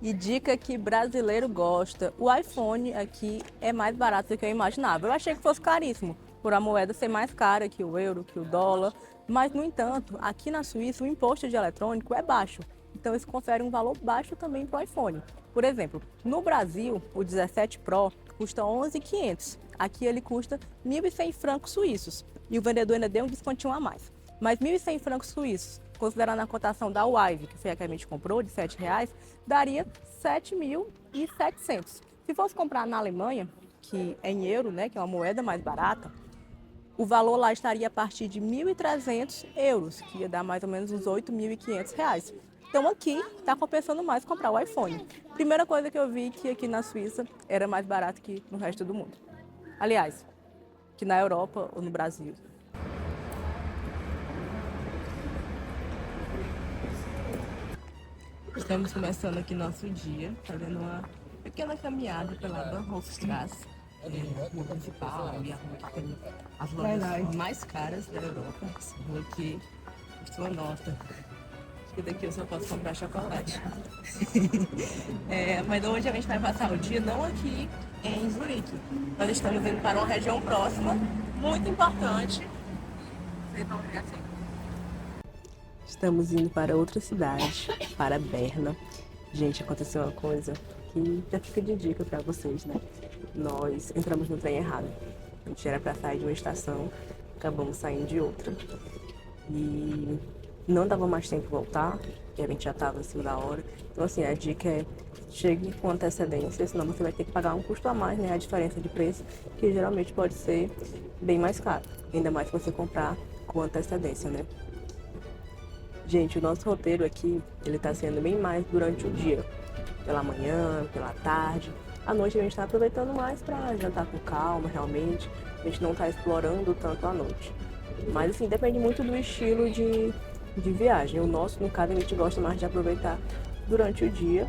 E dica que brasileiro gosta, o iPhone aqui é mais barato do que eu imaginava. Eu achei que fosse caríssimo, por a moeda ser mais cara que o euro, que o dólar. Mas, no entanto, aqui na Suíça o imposto de eletrônico é baixo. Então isso confere um valor baixo também para o iPhone. Por exemplo, no Brasil, o 17 Pro custa 11.500. Aqui ele custa 1.100 francos suíços. E o vendedor ainda deu um descontinho a mais. Mas 1.100 francos suíços, considerando a cotação da Wise, que foi a que a gente comprou, de R$ 7,00, daria 7.700. Se fosse comprar na Alemanha, que é em euro, né, que é uma moeda mais barata, o valor lá estaria a partir de 1.300 euros, que ia dar mais ou menos uns R$ 8.500. Então aqui está compensando mais comprar o iPhone. Primeira coisa que eu vi que aqui na Suíça era mais barato que no resto do mundo. Aliás, que na Europa ou no Brasil. Estamos começando aqui nosso dia, fazendo uma pequena caminhada pela Bahnhofstrasse, rua principal, e a rua que tem as lojas mais caras da Europa. Essa rua aqui, sua nota. Acho que daqui eu só posso comprar chocolate. Mas hoje a gente vai passar o dia não aqui em Zurique. Nós estamos indo para uma região próxima, muito importante. Vocês vão ver assim. Estamos indo para outra cidade, para Berna. Gente, aconteceu uma coisa que já fica de dica para vocês, né? Nós entramos no trem errado. A gente era para sair de uma estação, acabamos saindo de outra. E não dava mais tempo de voltar, porque a gente já estava em cima da hora. Então, assim, a dica é chegue com antecedência, senão você vai ter que pagar um custo a mais, né? A diferença de preço, que geralmente pode ser bem mais caro. Ainda mais se você comprar com antecedência, né? Gente, o nosso roteiro aqui, ele tá sendo bem mais durante o dia. Pela manhã, pela tarde. À noite a gente tá aproveitando mais pra jantar com calma, realmente. A gente não tá explorando tanto à noite. Mas, assim, depende muito do estilo de viagem. O nosso, no caso, a gente gosta mais de aproveitar durante o dia.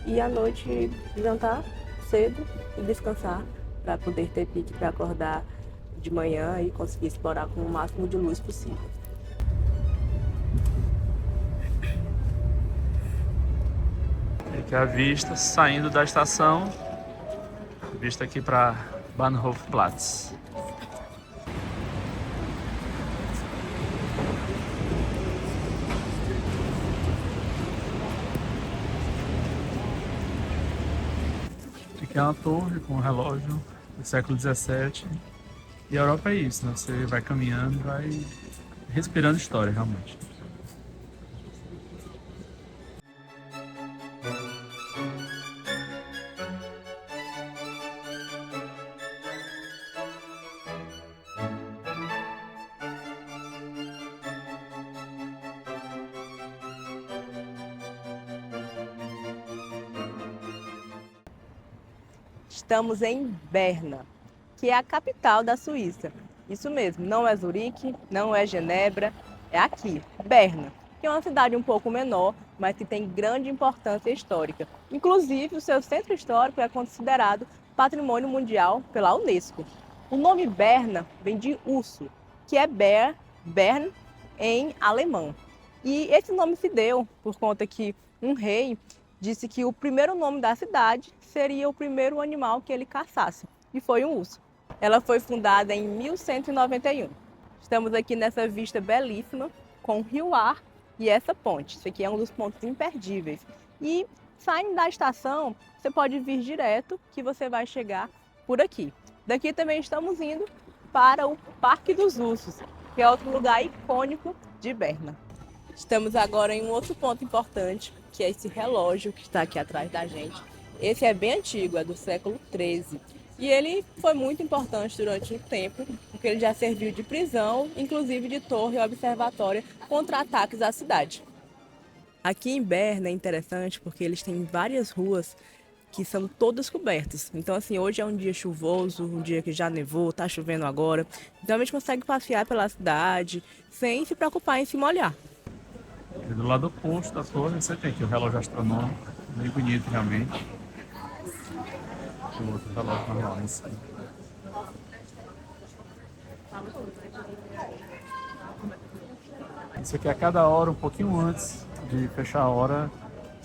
E à noite, jantar cedo e descansar para poder ter pique para acordar de manhã e conseguir explorar com o máximo de luz possível. Aqui é a vista saindo da estação, vista aqui para Bahnhofplatz. Aqui é uma torre com um relógio do século XVII. E a Europa é isso, né? Você vai caminhando, vai respirando história, realmente. Estamos em Berna, que é a capital da Suíça. Isso mesmo, não é Zurique, não é Genebra, é aqui, Berna, que é uma cidade um pouco menor, mas que tem grande importância histórica. Inclusive, o seu centro histórico é considerado Patrimônio Mundial pela Unesco. O nome Berna vem de urso, que é Bern em alemão. E esse nome se deu por conta que um rei disse que o primeiro nome da cidade seria o primeiro animal que ele caçasse, e foi um urso. Ela foi fundada em 1191. Estamos aqui nessa vista belíssima, com o Rio Ar e essa ponte. Isso aqui é um dos pontos imperdíveis. E saindo da estação, você pode vir direto, que você vai chegar por aqui. Daqui também estamos indo para o Parque dos Ursos, que é outro lugar icônico de Berna. Estamos agora em um outro ponto importante, que é esse relógio que está aqui atrás da gente. Esse é bem antigo, é do século XIII. E ele foi muito importante durante um tempo, porque ele já serviu de prisão, inclusive de torre observatória contra ataques à cidade. Aqui em Berna é interessante porque eles têm várias ruas que são todas cobertas. Então, assim, hoje é um dia chuvoso, um dia que já nevou, tá chovendo agora. Então a gente consegue passear pela cidade sem se preocupar em se molhar. E do lado oposto da torre você tem aqui o relógio astronômico, bem bonito realmente. O outro relógio normal em cima. Isso aqui a cada hora, um pouquinho antes de fechar a hora,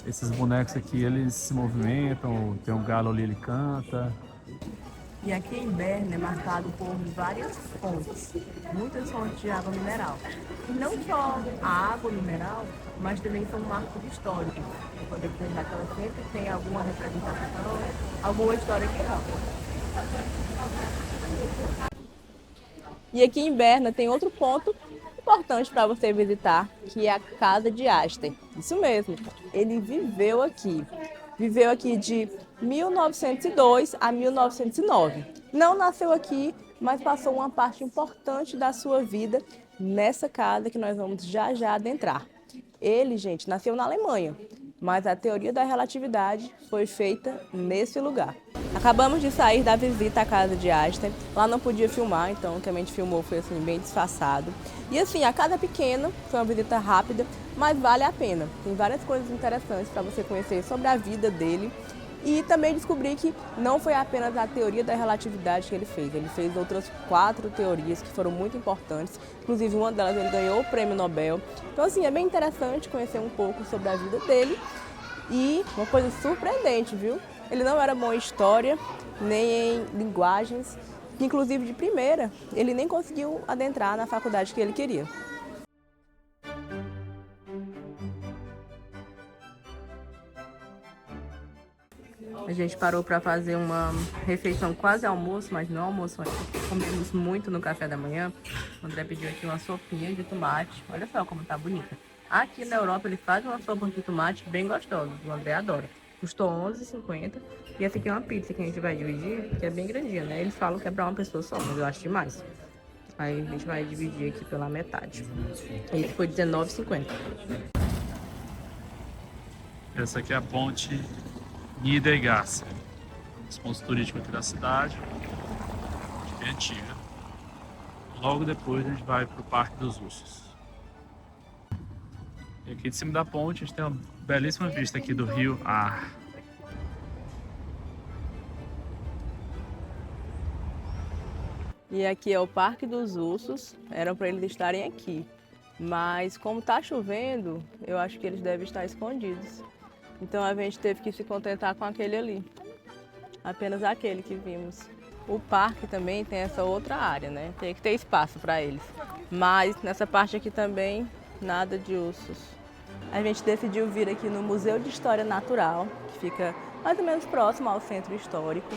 esses bonecos aqui eles se movimentam, tem um galo ali, ele canta. E aqui em Berna é marcado por várias fontes, muitas fontes de água mineral. E não só a água mineral, mas também são marcos históricos. Você pode observar que ela sempre tem alguma representação, alguma história que conta. E aqui em Berna tem outro ponto importante para você visitar, que é a Casa de Aster. Isso mesmo, ele viveu aqui. Viveu aqui de 1902 a 1909. Não nasceu aqui, mas passou uma parte importante da sua vida nessa casa que nós vamos já adentrar. Ele, gente, nasceu na Alemanha, mas a teoria da relatividade foi feita nesse lugar. Acabamos de sair da visita à casa de Aster. Lá não podia filmar, então o que a gente filmou foi assim, bem disfarçado. E assim, a casa é pequena, foi uma visita rápida, mas vale a pena. Tem várias coisas interessantes para você conhecer sobre a vida dele e também descobrir que não foi apenas a teoria da relatividade que ele fez outras 4 teorias que foram muito importantes, inclusive uma delas ele ganhou o prêmio Nobel. Então assim, é bem interessante conhecer um pouco sobre a vida dele e uma coisa surpreendente, viu? Ele não era bom em história, nem em linguagens, inclusive de primeira, ele nem conseguiu adentrar na faculdade que ele queria. A gente parou para fazer uma refeição quase almoço, mas não almoço ainda. Comemos muito no café da manhã. O André pediu aqui uma sopinha de tomate. Olha só como tá bonita. Aqui na Europa ele faz uma sopa de tomate bem gostosa. O André adora. Custou R$11,50. E essa aqui é uma pizza que a gente vai dividir, que é bem grandinha, né? Eles falam que é para uma pessoa só, mas eu acho demais. Aí a gente vai dividir aqui pela metade. Esse foi R$19,50. Essa aqui é a ponte Niedergasse, os pontos turísticos aqui da cidade, bem antiga. Logo depois a gente vai para o Parque dos Ursos. E aqui de cima da ponte a gente tem uma belíssima vista aqui do rio Ar. E aqui é o Parque dos Ursos, eram para eles estarem aqui, mas como está chovendo, eu acho que eles devem estar escondidos. Então a gente teve que se contentar com aquele ali, apenas aquele que vimos. O parque também tem essa outra área, né? Tem que ter espaço para eles. Mas nessa parte aqui também, nada de ursos. A gente decidiu vir aqui no Museu de História Natural, que fica mais ou menos próximo ao centro histórico.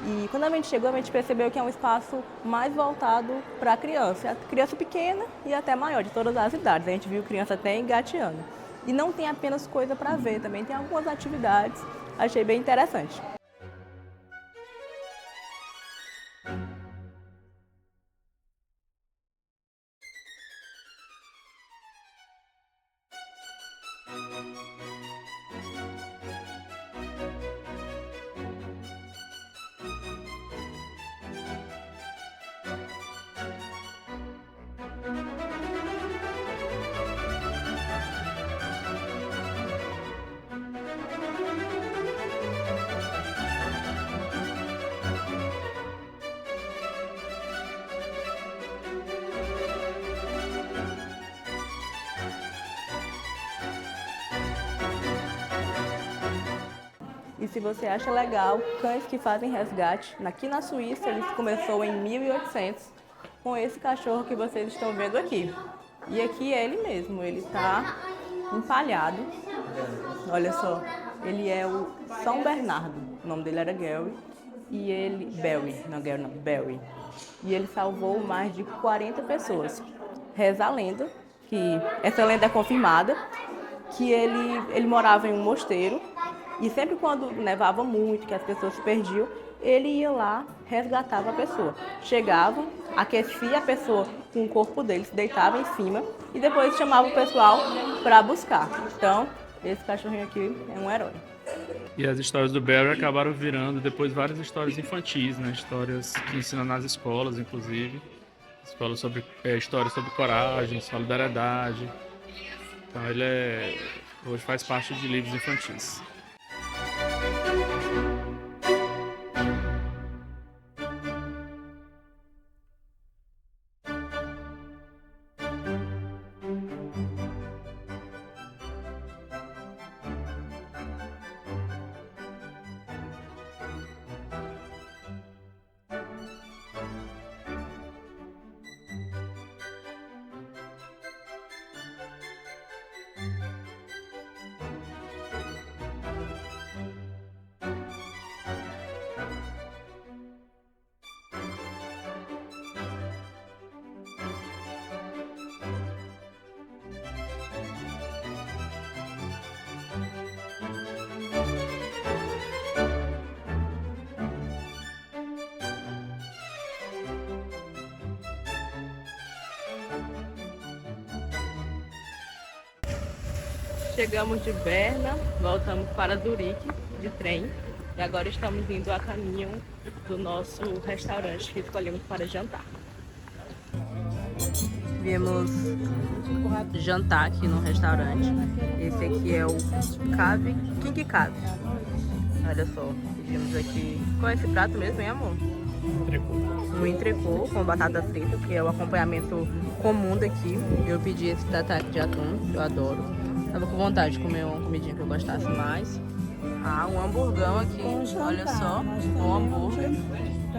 E quando a gente chegou, a gente percebeu que é um espaço mais voltado para criança pequena e até maior, de todas as idades. A gente viu criança até engateando. E não tem apenas coisa para ver, também tem algumas atividades, achei bem interessante. E se você acha legal, cães que fazem resgate, aqui na Suíça ele começou em 1800 com esse cachorro que vocês estão vendo aqui. E aqui é ele mesmo, ele está empalhado. Olha só, ele é o São Bernardo, o nome dele era Gary, e ele... Barry. E ele salvou mais de 40 pessoas. Reza a lenda, que essa lenda é confirmada, que ele morava em um mosteiro. E sempre quando nevava muito, que as pessoas se perdiam, ele ia lá, resgatava a pessoa. Chegava, aquecia a pessoa com o corpo dele, se deitava em cima e depois chamava o pessoal para buscar. Então, esse cachorrinho aqui é um herói. E as histórias do Barry acabaram virando depois várias histórias infantis, né? Histórias que ensinam nas escolas, inclusive. Histórias sobre coragem, solidariedade. Então ele hoje faz parte de livros infantis. Chegamos de Berna, voltamos para Zurique de trem e agora estamos indo a caminho do nosso restaurante que escolhemos para jantar. Viemos jantar aqui no restaurante. Esse aqui é o King Cave. Olha só, pedimos aqui. Qual é esse prato mesmo, hein, amor? Um entrecô com batata frita, que é o acompanhamento comum daqui. Eu pedi esse tataki de atum, que eu adoro. Tava com vontade de comer uma comidinha que eu gostasse mais. Um hamburgão aqui, olha só, um hambúrguer.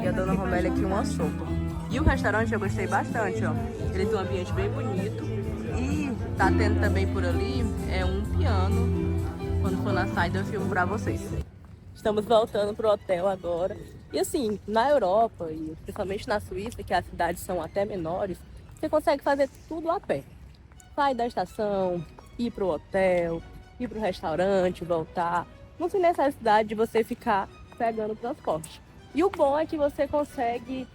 E a dona Romélia aqui uma sopa. E o restaurante eu gostei bastante, ó. Ele tem um ambiente bem bonito. E tá tendo também por ali um piano. Quando for na saída eu filmo pra vocês. Estamos voltando pro hotel agora. E assim, na Europa, e principalmente na Suíça, que as cidades são até menores, você consegue fazer tudo a pé. Sair da estação, ir pro hotel, ir pro restaurante, voltar. Não tem necessidade de você ficar pegando transporte. E o bom é que você consegue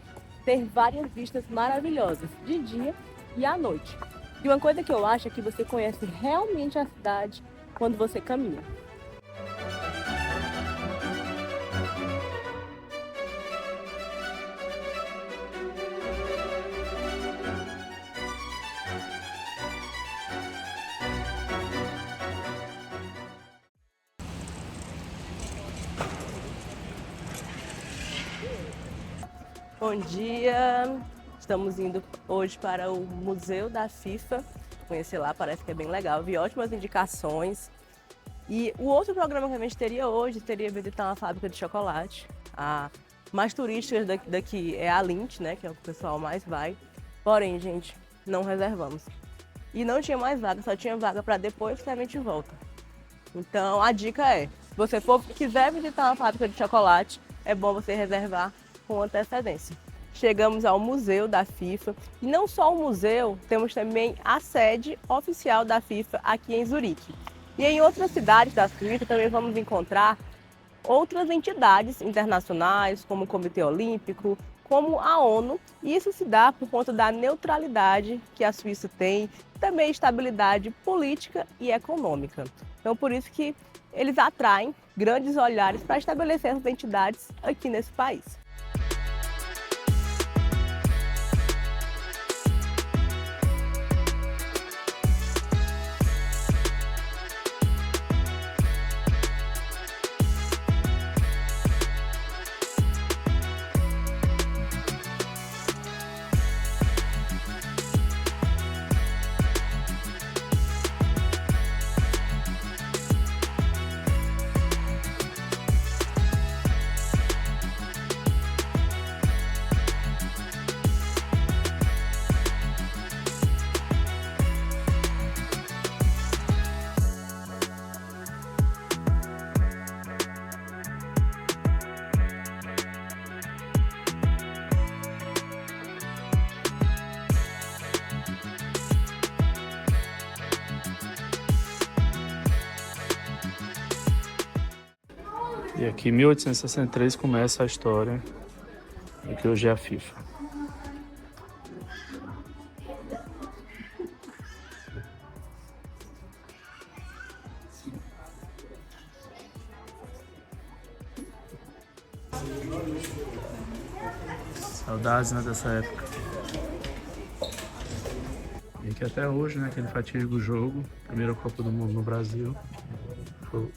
ter várias vistas maravilhosas, de dia e à noite. E uma coisa que eu acho é que você conhece realmente a cidade quando você caminha. Bom dia! Estamos indo hoje para o Museu da FIFA. Conhecer lá, parece que é bem legal. Vi ótimas indicações. E o outro programa que a gente teria hoje seria visitar uma fábrica de chocolate. A mais turística daqui é a Lindt, né? Que é o que o pessoal mais vai. Porém, gente, não reservamos. E não tinha mais vaga, só tinha vaga para depois que a gente volta. Então, a dica é, se você quiser visitar uma fábrica de chocolate, é bom você reservar com antecedência. Chegamos ao Museu da FIFA e não só o museu, temos também a sede oficial da FIFA aqui em Zurique. E em outras cidades da Suíça também vamos encontrar outras entidades internacionais, como o Comitê Olímpico, como a ONU, e isso se dá por conta da neutralidade que a Suíça tem, também estabilidade política e econômica. Então por isso que eles atraem grandes olhares para estabelecer essas entidades aqui nesse país. E aqui em 1863 começa a história do que hoje é a FIFA. Saudades, né, dessa época. E aqui até hoje, né, aquele fatídico jogo, primeira Copa do Mundo no Brasil, foi o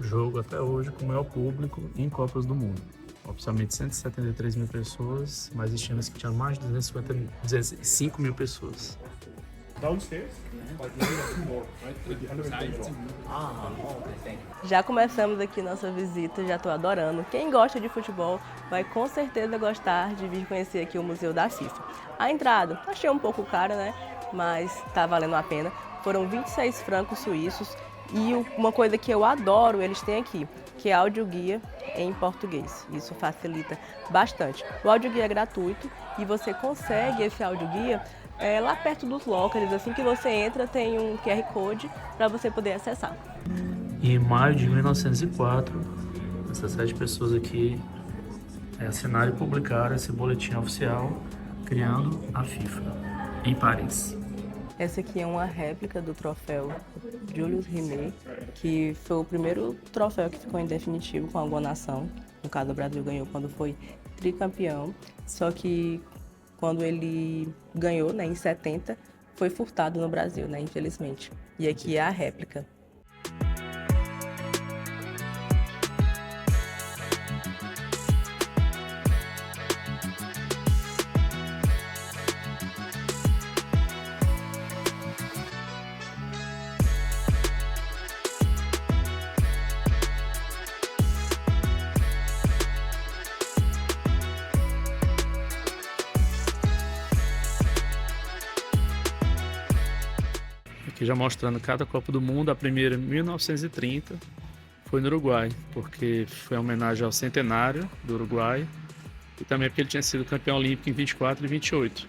jogo até hoje com o maior público em Copas do Mundo. Oficialmente 173 mil pessoas, mas estima-se que tinha mais de 205 mil pessoas. Já começamos aqui nossa visita, já estou adorando. Quem gosta de futebol vai com certeza gostar de vir conhecer aqui o Museu da FIFA. A entrada, achei um pouco cara, né? Mas está valendo a pena. Foram 26 francos suíços. E uma coisa que eu adoro eles têm aqui, que é audioguia em português. Isso facilita bastante. O audioguia é gratuito e você consegue esse audioguia lá perto dos lockers. Assim que você entra, tem um QR Code para você poder acessar. E em maio de 1904, essas 7 pessoas aqui assinaram e publicaram esse boletim oficial criando a FIFA em Paris. Essa aqui é uma réplica do troféu Julius Rimet, que foi o primeiro troféu que ficou em definitivo com alguma nação. No caso, o Brasil ganhou quando foi tricampeão. Só que quando ele ganhou, né, em 70, foi furtado no Brasil, né, infelizmente. E aqui é a réplica. Aqui já mostrando cada Copa do Mundo, a primeira em 1930 foi no Uruguai, porque foi uma homenagem ao centenário do Uruguai e também porque ele tinha sido campeão olímpico em 24 e 28.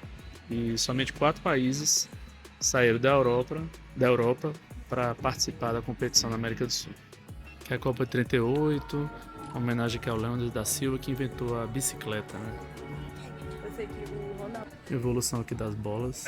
E somente 4 países saíram da Europa para participar da competição na América do Sul. Que é a Copa de 38, uma homenagem aqui ao Leandro da Silva, que inventou a bicicleta, né? Evolução aqui das bolas.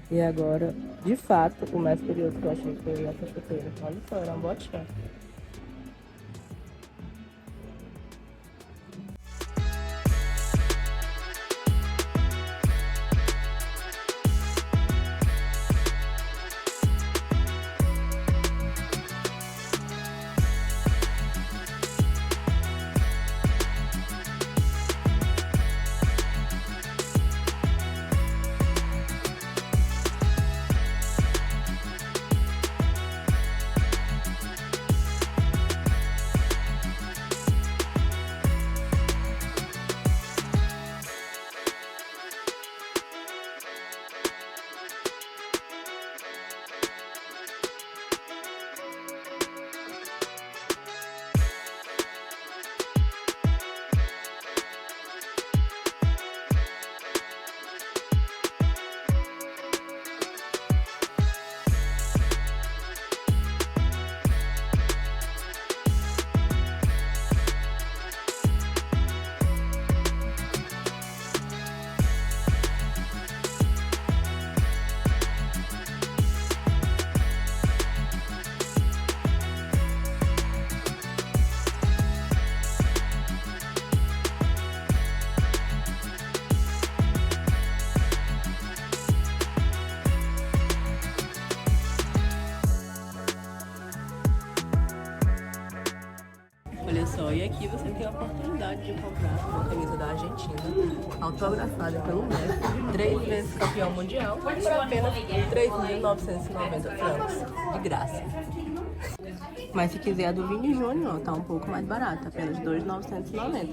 E agora, de fato, o mais curioso que eu achei foi essa chuteira. Olha só, era um botinha. Olha só, e aqui você tem a oportunidade de comprar uma camisa da Argentina, autografada pelo Messi, 3 vezes campeão mundial, por apenas 3.990 francos, de graça. Mas se quiser a do Vini Júnior, tá um pouco mais barata, apenas 2.990.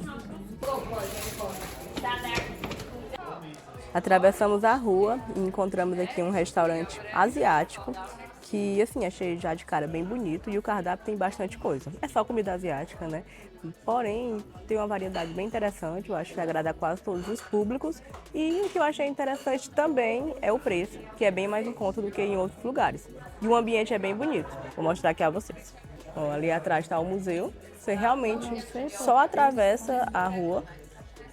Atravessamos a rua e encontramos aqui um restaurante asiático que, assim, achei já de cara bem bonito e o cardápio tem bastante coisa. É só comida asiática, né? Porém, tem uma variedade bem interessante, eu acho que agrada a quase todos os públicos. E o que eu achei interessante também é o preço, que é bem mais em conta do que em outros lugares. E o ambiente é bem bonito. Vou mostrar aqui a vocês. Ó, ali atrás está o museu. Você realmente só atravessa a rua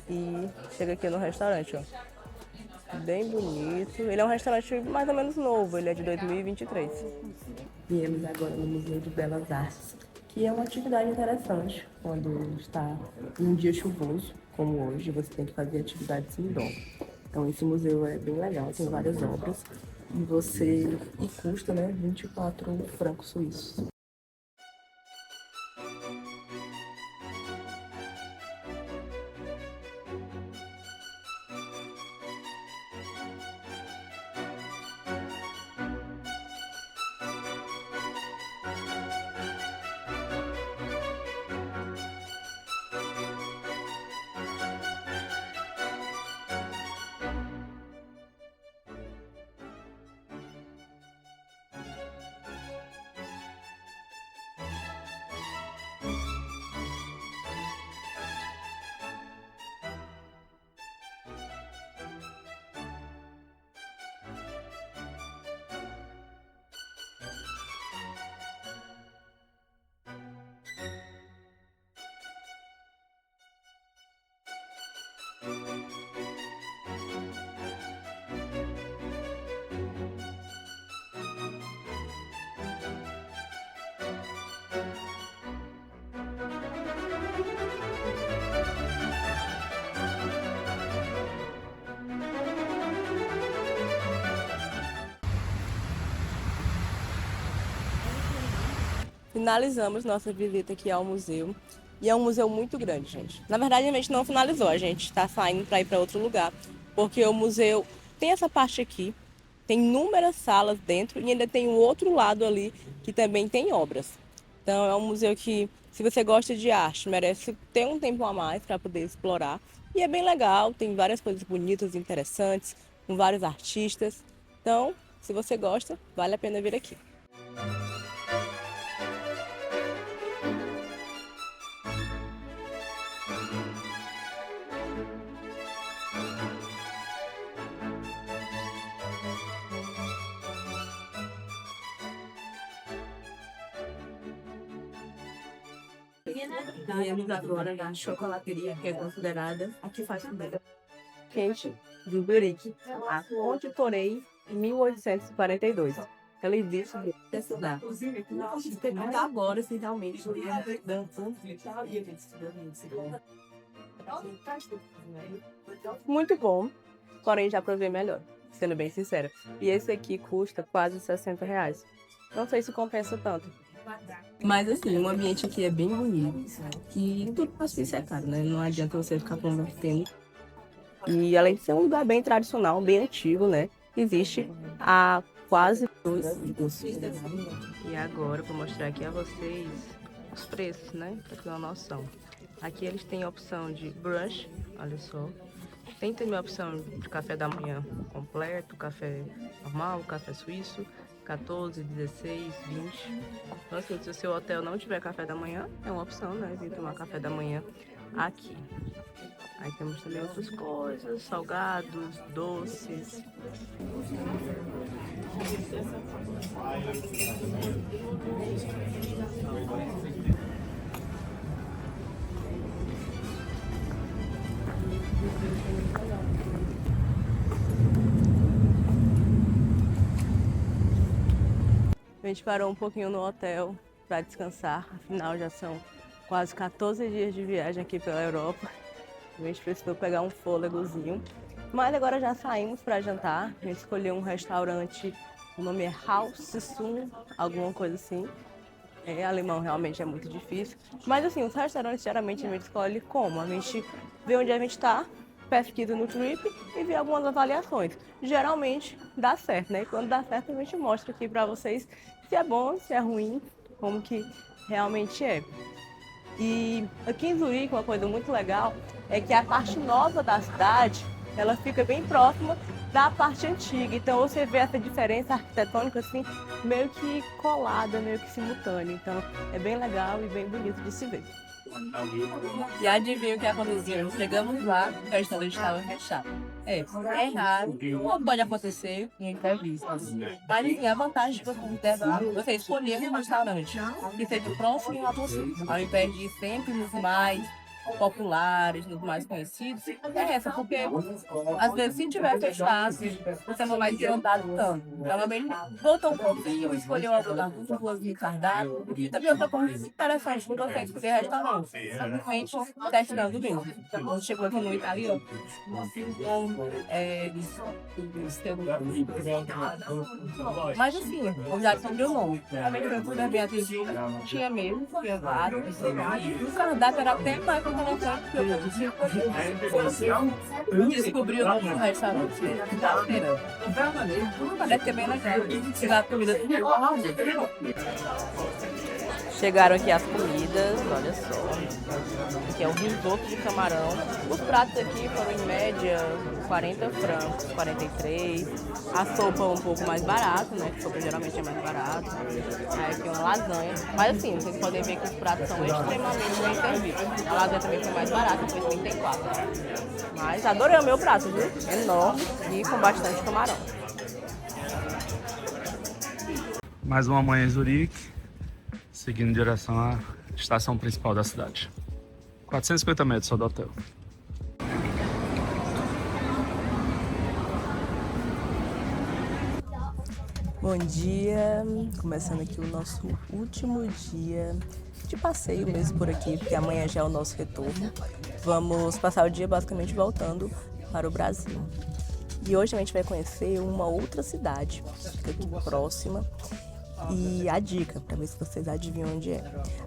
e chega aqui no restaurante, ó. Bem bonito. Ele é um restaurante mais ou menos novo, ele é de 2023. Viemos agora no Museu de Belas Artes, que é uma atividade interessante quando está em um dia chuvoso, como hoje, você tem que fazer atividades indoor. Então esse museu é bem legal, tem várias obras e custa, né, 24 francos suíços. finalizamos nossa visita aqui ao museu. E é um museu muito grande, gente. Na verdade, a gente não finalizou, a gente está saindo para ir para outro lugar, porque o museu tem essa parte aqui, tem inúmeras salas dentro e ainda tem um outro lado ali que também tem obras. Então é um museu que, se você gosta de arte, merece ter um tempo a mais para poder explorar. E é bem legal, tem várias coisas bonitas, interessantes, com vários artistas. Então, se você gosta, vale a pena vir aqui. Viemos agora na chocolateria, que é considerada a que faz comida Quente do Zurique, a Fonte Torei, em 1842. Ela existe de estudar. Até agora, assim, realmente, muito bom, porém já provei melhor, sendo bem sincera. E esse aqui custa quase R$60. Não sei se compensa tanto. Mas assim, o ambiente aqui é bem bonito. E tudo passa isso é caro, né? Não adianta você ficar convertendo. E além de ser um lugar bem tradicional, bem antigo, né? Existe há quase 2 anos. E agora eu vou mostrar aqui a vocês os preços, né? Pra ter uma noção. Aqui eles têm a opção de brunch, olha só. Tem também a opção de café da manhã completo, café normal, café suíço, 14, 16, 20. Então, assim, se o seu hotel não tiver café da manhã, é uma opção, né? Vir tomar café da manhã aqui. Aí temos também outras coisas, salgados, doces. A gente parou um pouquinho no hotel para descansar, afinal já são quase 14 dias de viagem aqui pela Europa. A gente precisou pegar um fôlegozinho, mas agora já saímos para jantar. A gente escolheu um restaurante, o nome é Haus Sum, alguma coisa assim. Alemão realmente é muito difícil, mas assim, os restaurantes geralmente a gente escolhe como? A gente vê onde a gente está, pesquisa no Trip e vê algumas avaliações. Geralmente dá certo, né? E quando dá certo a gente mostra aqui para vocês se é bom, se é ruim, como que realmente é. E aqui em Zurique, uma coisa muito legal é que a parte nova da cidade, ela fica bem próxima da parte antiga. Então você vê essa diferença arquitetônica assim, meio que colada, meio que simultânea. Então é bem legal e bem bonito de se ver. E adivinha o que aconteceu? Chegamos lá, o restaurante estava fechado. É raro, não pode acontecer em entrevistas. Mas enfim, a vantagem de você escolher um restaurante que seja próximo a você, ao invés de ir sempre nos mais populares, nos mais conhecidos, é essa, porque às vezes se tiver fechado, você não vai ter andado tanto. Então, também voltou um pouquinho, escolheu algumas ruas de cardápio, e também outra coisa interessante quando você escolher restaurante, simplesmente testando mesmo. Então, chegou aqui no italiano, mas assim, o já descobriu o nome. Realmente foi tudo bem atendido, tinha mesmo, tinha vários, e o cardápio era até mais interessante que eu descobriu o restaurante da feira. Parece que é bem legal. Chegar a comida tudo. Chegaram aqui as comidas, olha só. Aqui é o risoto de camarão. Os pratos aqui foram em média 40 francos, 43. A sopa um pouco mais barata, né? A sopa geralmente é mais barata. Aí aqui uma lasanha. Mas assim, vocês podem ver que os pratos são extremamente bem servidos. A lasanha também foi mais barata, foi 34. Mas adorei o meu prato, viu? Enorme e com bastante camarão. Mais uma manhã em Zurique, seguindo em direção à estação principal da cidade. 450 metros só do hotel. Bom dia, começando aqui o nosso último dia de passeio mesmo por aqui, porque amanhã já é o nosso retorno. Vamos passar o dia basicamente voltando para o Brasil. E hoje a gente vai conhecer uma outra cidade, que fica aqui próxima. E a dica, para ver se vocês adivinham onde é.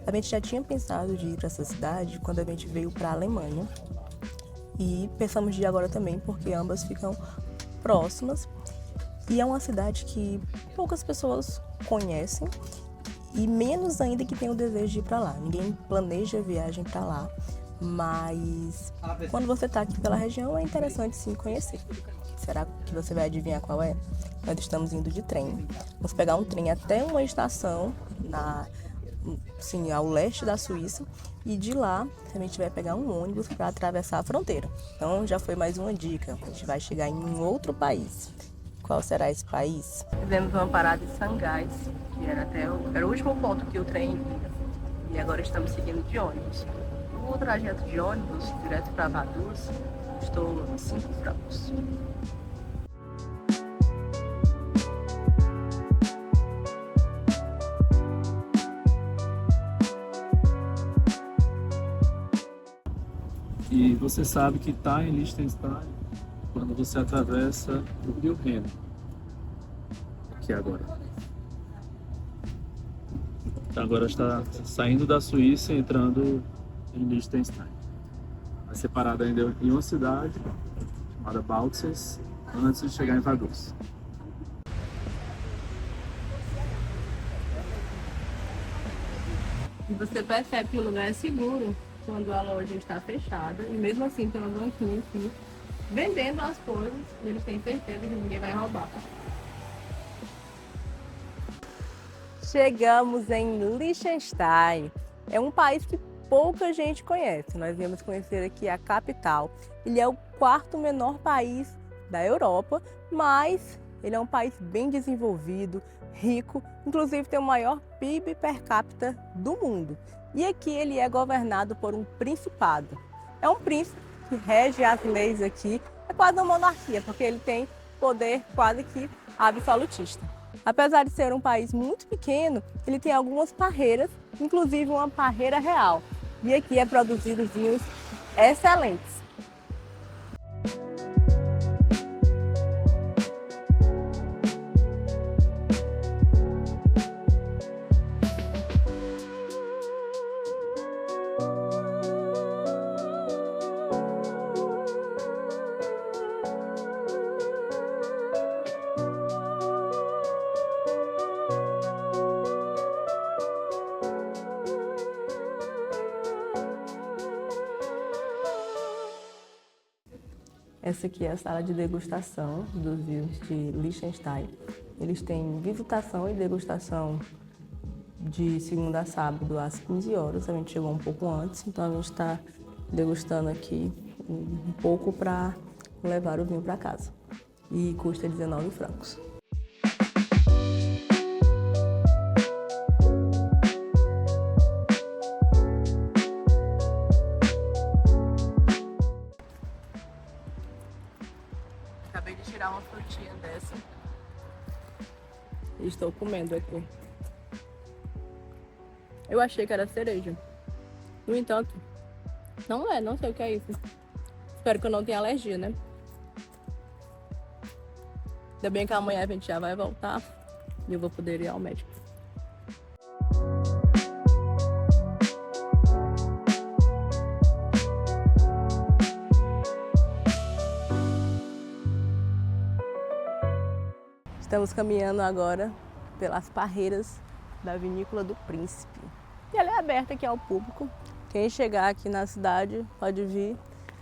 A gente já tinha pensado de ir para essa cidade quando a gente veio para a Alemanha. E pensamos de ir agora também, porque ambas ficam próximas. E é uma cidade que poucas pessoas conhecem e menos ainda que tem o desejo de ir para lá. Ninguém planeja viagem para lá, mas quando você está aqui pela região é interessante sim conhecer. Será que você vai adivinhar qual é? Nós estamos indo de trem. Vamos pegar um trem até uma estação ao leste da Suíça e de lá a gente vai pegar um ônibus para atravessar a fronteira. Então já foi mais uma dica. A gente vai chegar em um outro país. Qual será esse país? Fizemos uma parada em Sangás, que era o último ponto que o trem ia. E agora estamos seguindo de ônibus. O trajeto de ônibus direto para Vaduz custou 5 francos. E você sabe que está em Liechtenstein quando você atravessa o Rio Reno, aqui agora. Então agora está saindo da Suíça e entrando em Liechtenstein. Vai ser parado ainda em uma cidade chamada Balzers, antes de chegar em Vaduz. E você percebe que o lugar é seguro quando a loja está fechada. E mesmo assim tem uma banquinha aqui vendendo as coisas. E eles têm certeza que ninguém vai roubar. Chegamos em Liechtenstein. É um país que pouca gente conhece. Nós viemos conhecer aqui a capital. Ele é o quarto menor país da Europa, mas ele é um país bem desenvolvido, rico, inclusive tem o maior PIB per capita do mundo. E aqui ele é governado por um principado. É um príncipe que rege as leis aqui. É quase uma monarquia, porque ele tem poder quase que absolutista. Apesar de ser um país muito pequeno, ele tem algumas parreiras, inclusive uma parreira real. E aqui é produzido vinhos excelentes. Essa aqui é a sala de degustação dos vinhos de Liechtenstein. Eles têm visitação e degustação de segunda a sábado às 15 horas. A gente chegou um pouco antes, então a gente está degustando aqui um pouco para levar o vinho para casa. E custa 19 francos. Acabei de tirar uma frutinha dessa. Estou comendo aqui. Eu achei que era cereja. No entanto, não é, não sei o que é isso. Espero que eu não tenha alergia, né? Ainda bem que amanhã a gente já vai voltar e eu vou poder ir ao médico. Estamos caminhando agora pelas parreiras da Vinícola do Príncipe. E ela é aberta aqui ao público. Quem chegar aqui na cidade pode vir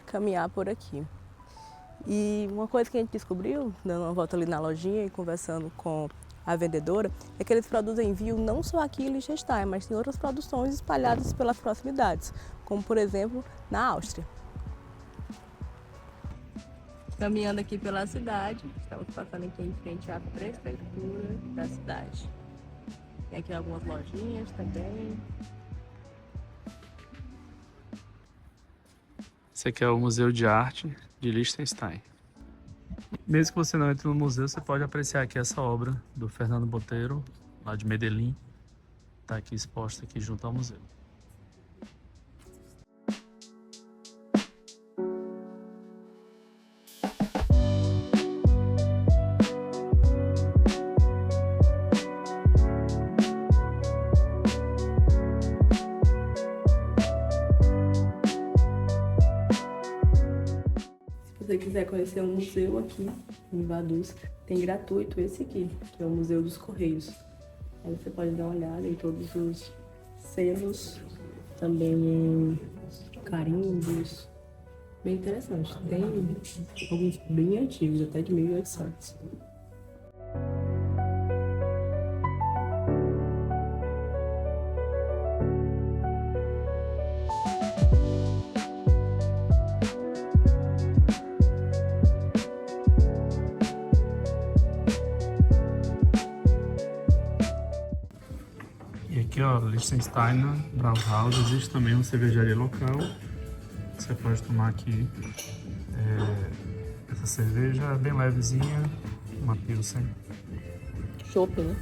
caminhar por aqui. E uma coisa que a gente descobriu, dando uma volta ali na lojinha e conversando com a vendedora, é que eles produzem vinho não só aqui em Liechtenstein, mas tem outras produções espalhadas pelas proximidades, como por exemplo na Áustria. Caminhando aqui pela cidade, estamos passando aqui em frente à prefeitura da cidade. Tem aqui algumas lojinhas também. Esse aqui é o Museu de Arte de Liechtenstein. Mesmo que você não entre no museu, você pode apreciar aqui essa obra do Fernando Botelho, lá de Medellín. Está aqui exposta aqui junto ao museu. você quiser conhecer um museu aqui em Vaduz, tem gratuito esse aqui, que é o Museu dos Correios. Aí você pode dar uma olhada em todos os selos, também em carimbos. Bem interessante. Tem alguns bem antigos, até de 1800. E aqui, ó, Liechtenstein Brauhaus, existe também uma cervejaria local. Você pode tomar aqui essa cerveja bem levezinha, uma Pilsen. Chopp, né?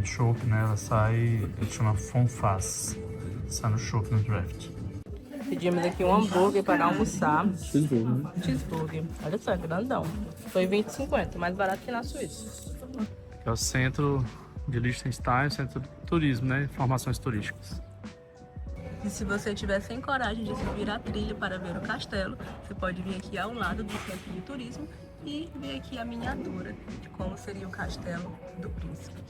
Chopp, né? Ela chama Fonfaz. Sai no chopp, no draft. Pedimos aqui um hambúrguer para almoçar. Cheeseburger. Cheeseburger. Olha só, grandão. Foi R$20,50, mais barato que na Suíça. Que é o centro de Liechtenstein, centro de turismo, né? Informações turísticas. E se você tiver sem coragem de subir a trilha para ver o castelo, você pode vir aqui ao lado do centro de turismo e ver aqui a miniatura de como seria o castelo do príncipe.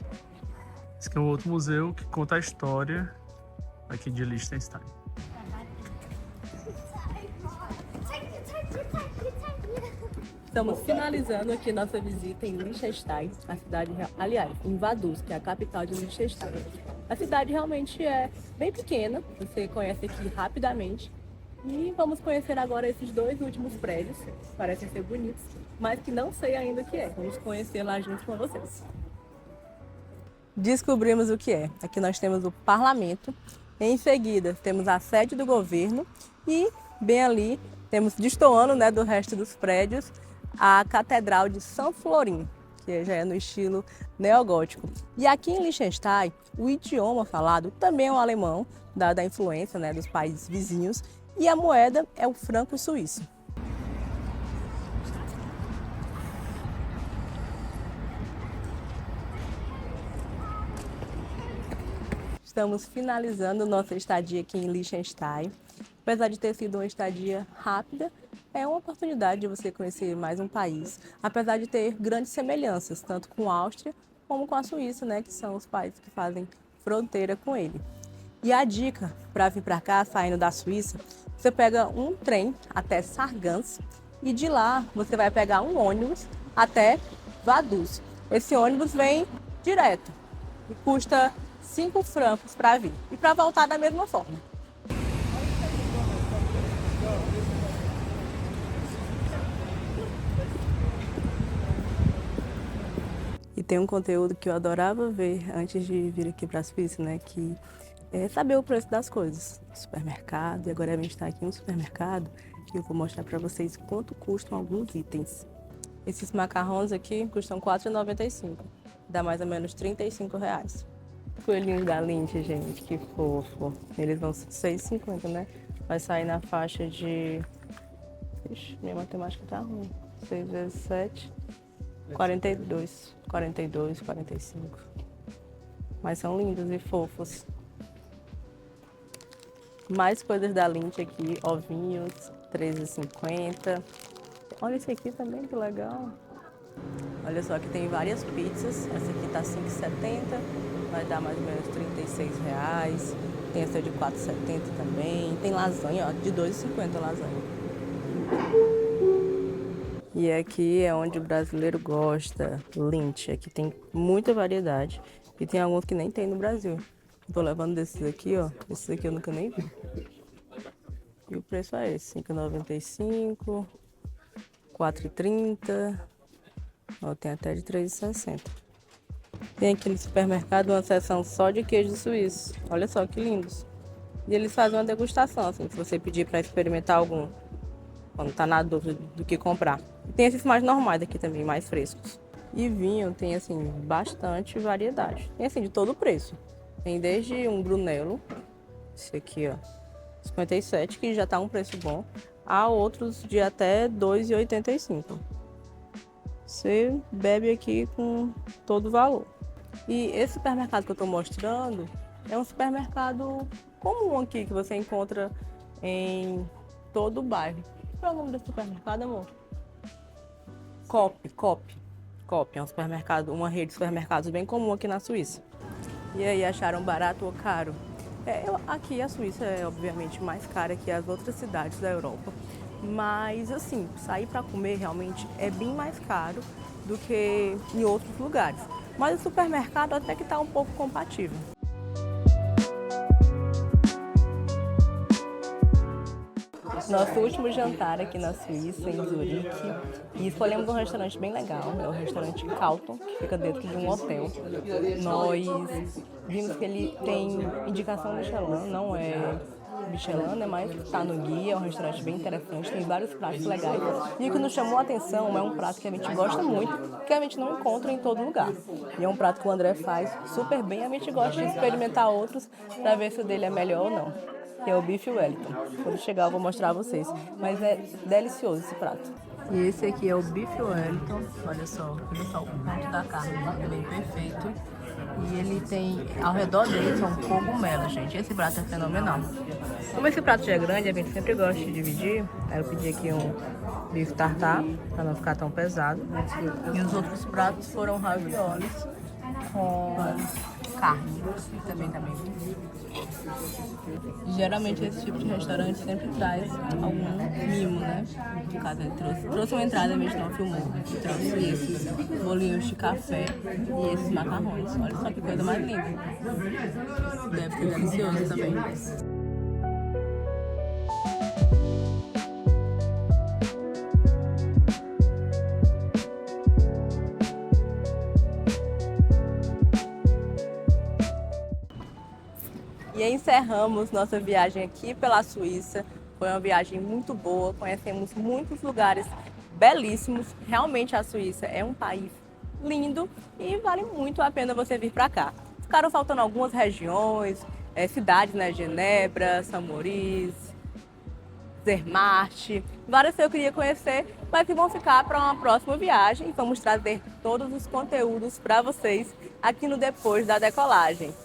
Esse aqui é um outro museu que conta a história aqui de Liechtenstein. Estamos finalizando aqui nossa visita em Liechtenstein, a cidade, aliás, em Vaduz, que é a capital de Liechtenstein. A cidade realmente é bem pequena, você conhece aqui rapidamente. E vamos conhecer agora esses dois últimos prédios, parecem ser bonitos, mas que não sei ainda o que é. Vamos conhecer lá junto com vocês. Descobrimos o que é. Aqui nós temos o parlamento, em seguida temos a sede do governo e bem ali temos, destoando, né, do resto dos prédios, a Catedral de São Florim, que já é no estilo neogótico. E aqui em Liechtenstein, o idioma falado também é o alemão, dada a influência, né, dos países vizinhos, e a moeda é o franco suíço. Estamos finalizando nossa estadia aqui em Liechtenstein. Apesar de ter sido uma estadia rápida, é uma oportunidade de você conhecer mais um país, apesar de ter grandes semelhanças, tanto com a Áustria como com a Suíça, né, que são os países que fazem fronteira com ele. E a dica para vir para cá, saindo da Suíça, você pega um trem até Sargans e de lá você vai pegar um ônibus até Vaduz. Esse ônibus vem direto e custa 5 francos para vir e para voltar da mesma forma. E tem um conteúdo que eu adorava ver antes de vir aqui para a Suíça, né? Que é saber o preço das coisas. Supermercado, e agora a gente está aqui no supermercado e eu vou mostrar para vocês quanto custam alguns itens. Esses macarrões aqui custam R$ 4,95, dá mais ou menos R$35. Coelhinhos da Lindt, gente, que fofo. Eles vão R$ 6,50, né? Vai sair na faixa de... Ixi, minha matemática tá ruim. 6 vezes 7... 42, 45. Mas são lindos e fofos. Mais coisas da Lindt aqui, ovinhos, R$13,50. Olha esse aqui também, que legal. Olha só, aqui tem várias pizzas. Essa aqui tá R$5,70, vai dar mais ou menos R$36. Tem essa de R$4,70 também. Tem lasanha, ó, de R$2,50 lasanha. E aqui é onde o brasileiro gosta, Lindt. Aqui tem muita variedade e tem alguns que nem tem no Brasil. Tô levando desses aqui, ó. Esses aqui eu nunca nem vi. E o preço é esse, R$5,95, R$4,30. Ó, tem até de R$3,60. Tem aqui no supermercado uma seção só de queijo suíço. Olha só que lindos. E eles fazem uma degustação, assim, se você pedir para experimentar algum, quando tá na dúvida do que comprar. Tem esses mais normais aqui também, mais frescos. E vinho tem, assim, bastante variedade. Tem, assim, de todo o preço. Tem desde um Brunello, esse aqui, ó, 57, que já tá um preço bom, a outros de até 2,85. Você bebe aqui com todo o valor. E esse supermercado que eu tô mostrando é um supermercado comum aqui, que você encontra em todo o bairro. Qual é o nome do supermercado, amor? Coop é um supermercado, uma rede de supermercados bem comum aqui na Suíça. E aí, acharam barato ou caro? Aqui a Suíça é obviamente mais cara que as outras cidades da Europa, mas assim, sair para comer realmente é bem mais caro do que em outros lugares. Mas o supermercado até que está um pouco compatível. Nosso último jantar aqui na Suíça, em Zurique, e escolhemos um restaurante bem legal, é o restaurante Carlton, que fica dentro de um hotel. Nós vimos que ele tem indicação Michelin, não é Michelin, né, mas está no guia, é um restaurante bem interessante, tem vários pratos legais. E o que nos chamou a atenção é um prato que a gente gosta muito, que a gente não encontra em todo lugar. E é um prato que o André faz super bem, a gente gosta de experimentar outros para ver se o dele é melhor ou não. Que é o bife Wellington. Quando chegar eu vou mostrar a vocês. Mas é delicioso esse prato. E esse aqui é o bife Wellington. Olha só o ponto da carne, é bem perfeito. E ele tem, ao redor dele são cogumelos, gente. Esse prato é fenomenal. Como esse prato já é grande, a gente sempre gosta de dividir. Aí eu pedi aqui um bife tartar, para não ficar tão pesado. E os outros pratos foram raviolis com carne. E também. Geralmente esse tipo de restaurante sempre traz algum mimo, né? No caso ele trouxe uma entrada, mas não filmou. Trouxe esses bolinhos de café e esses macarrões. Olha só que coisa mais linda. Deve ser delicioso também. E aí encerramos nossa viagem aqui pela Suíça. Foi uma viagem muito boa, conhecemos muitos lugares belíssimos. Realmente a Suíça é um país lindo e vale muito a pena você vir para cá. Ficaram faltando algumas regiões, cidades, né? Genebra, Samoritz, Zermatt, várias que eu queria conhecer, mas que vão ficar para uma próxima viagem. Vamos trazer todos os conteúdos para vocês aqui no Depois da Decolagem.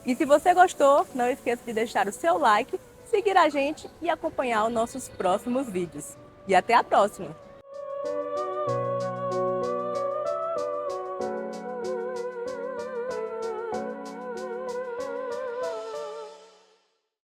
E se você gostou, não esqueça de deixar o seu like, seguir a gente e acompanhar os nossos próximos vídeos. E até a próxima!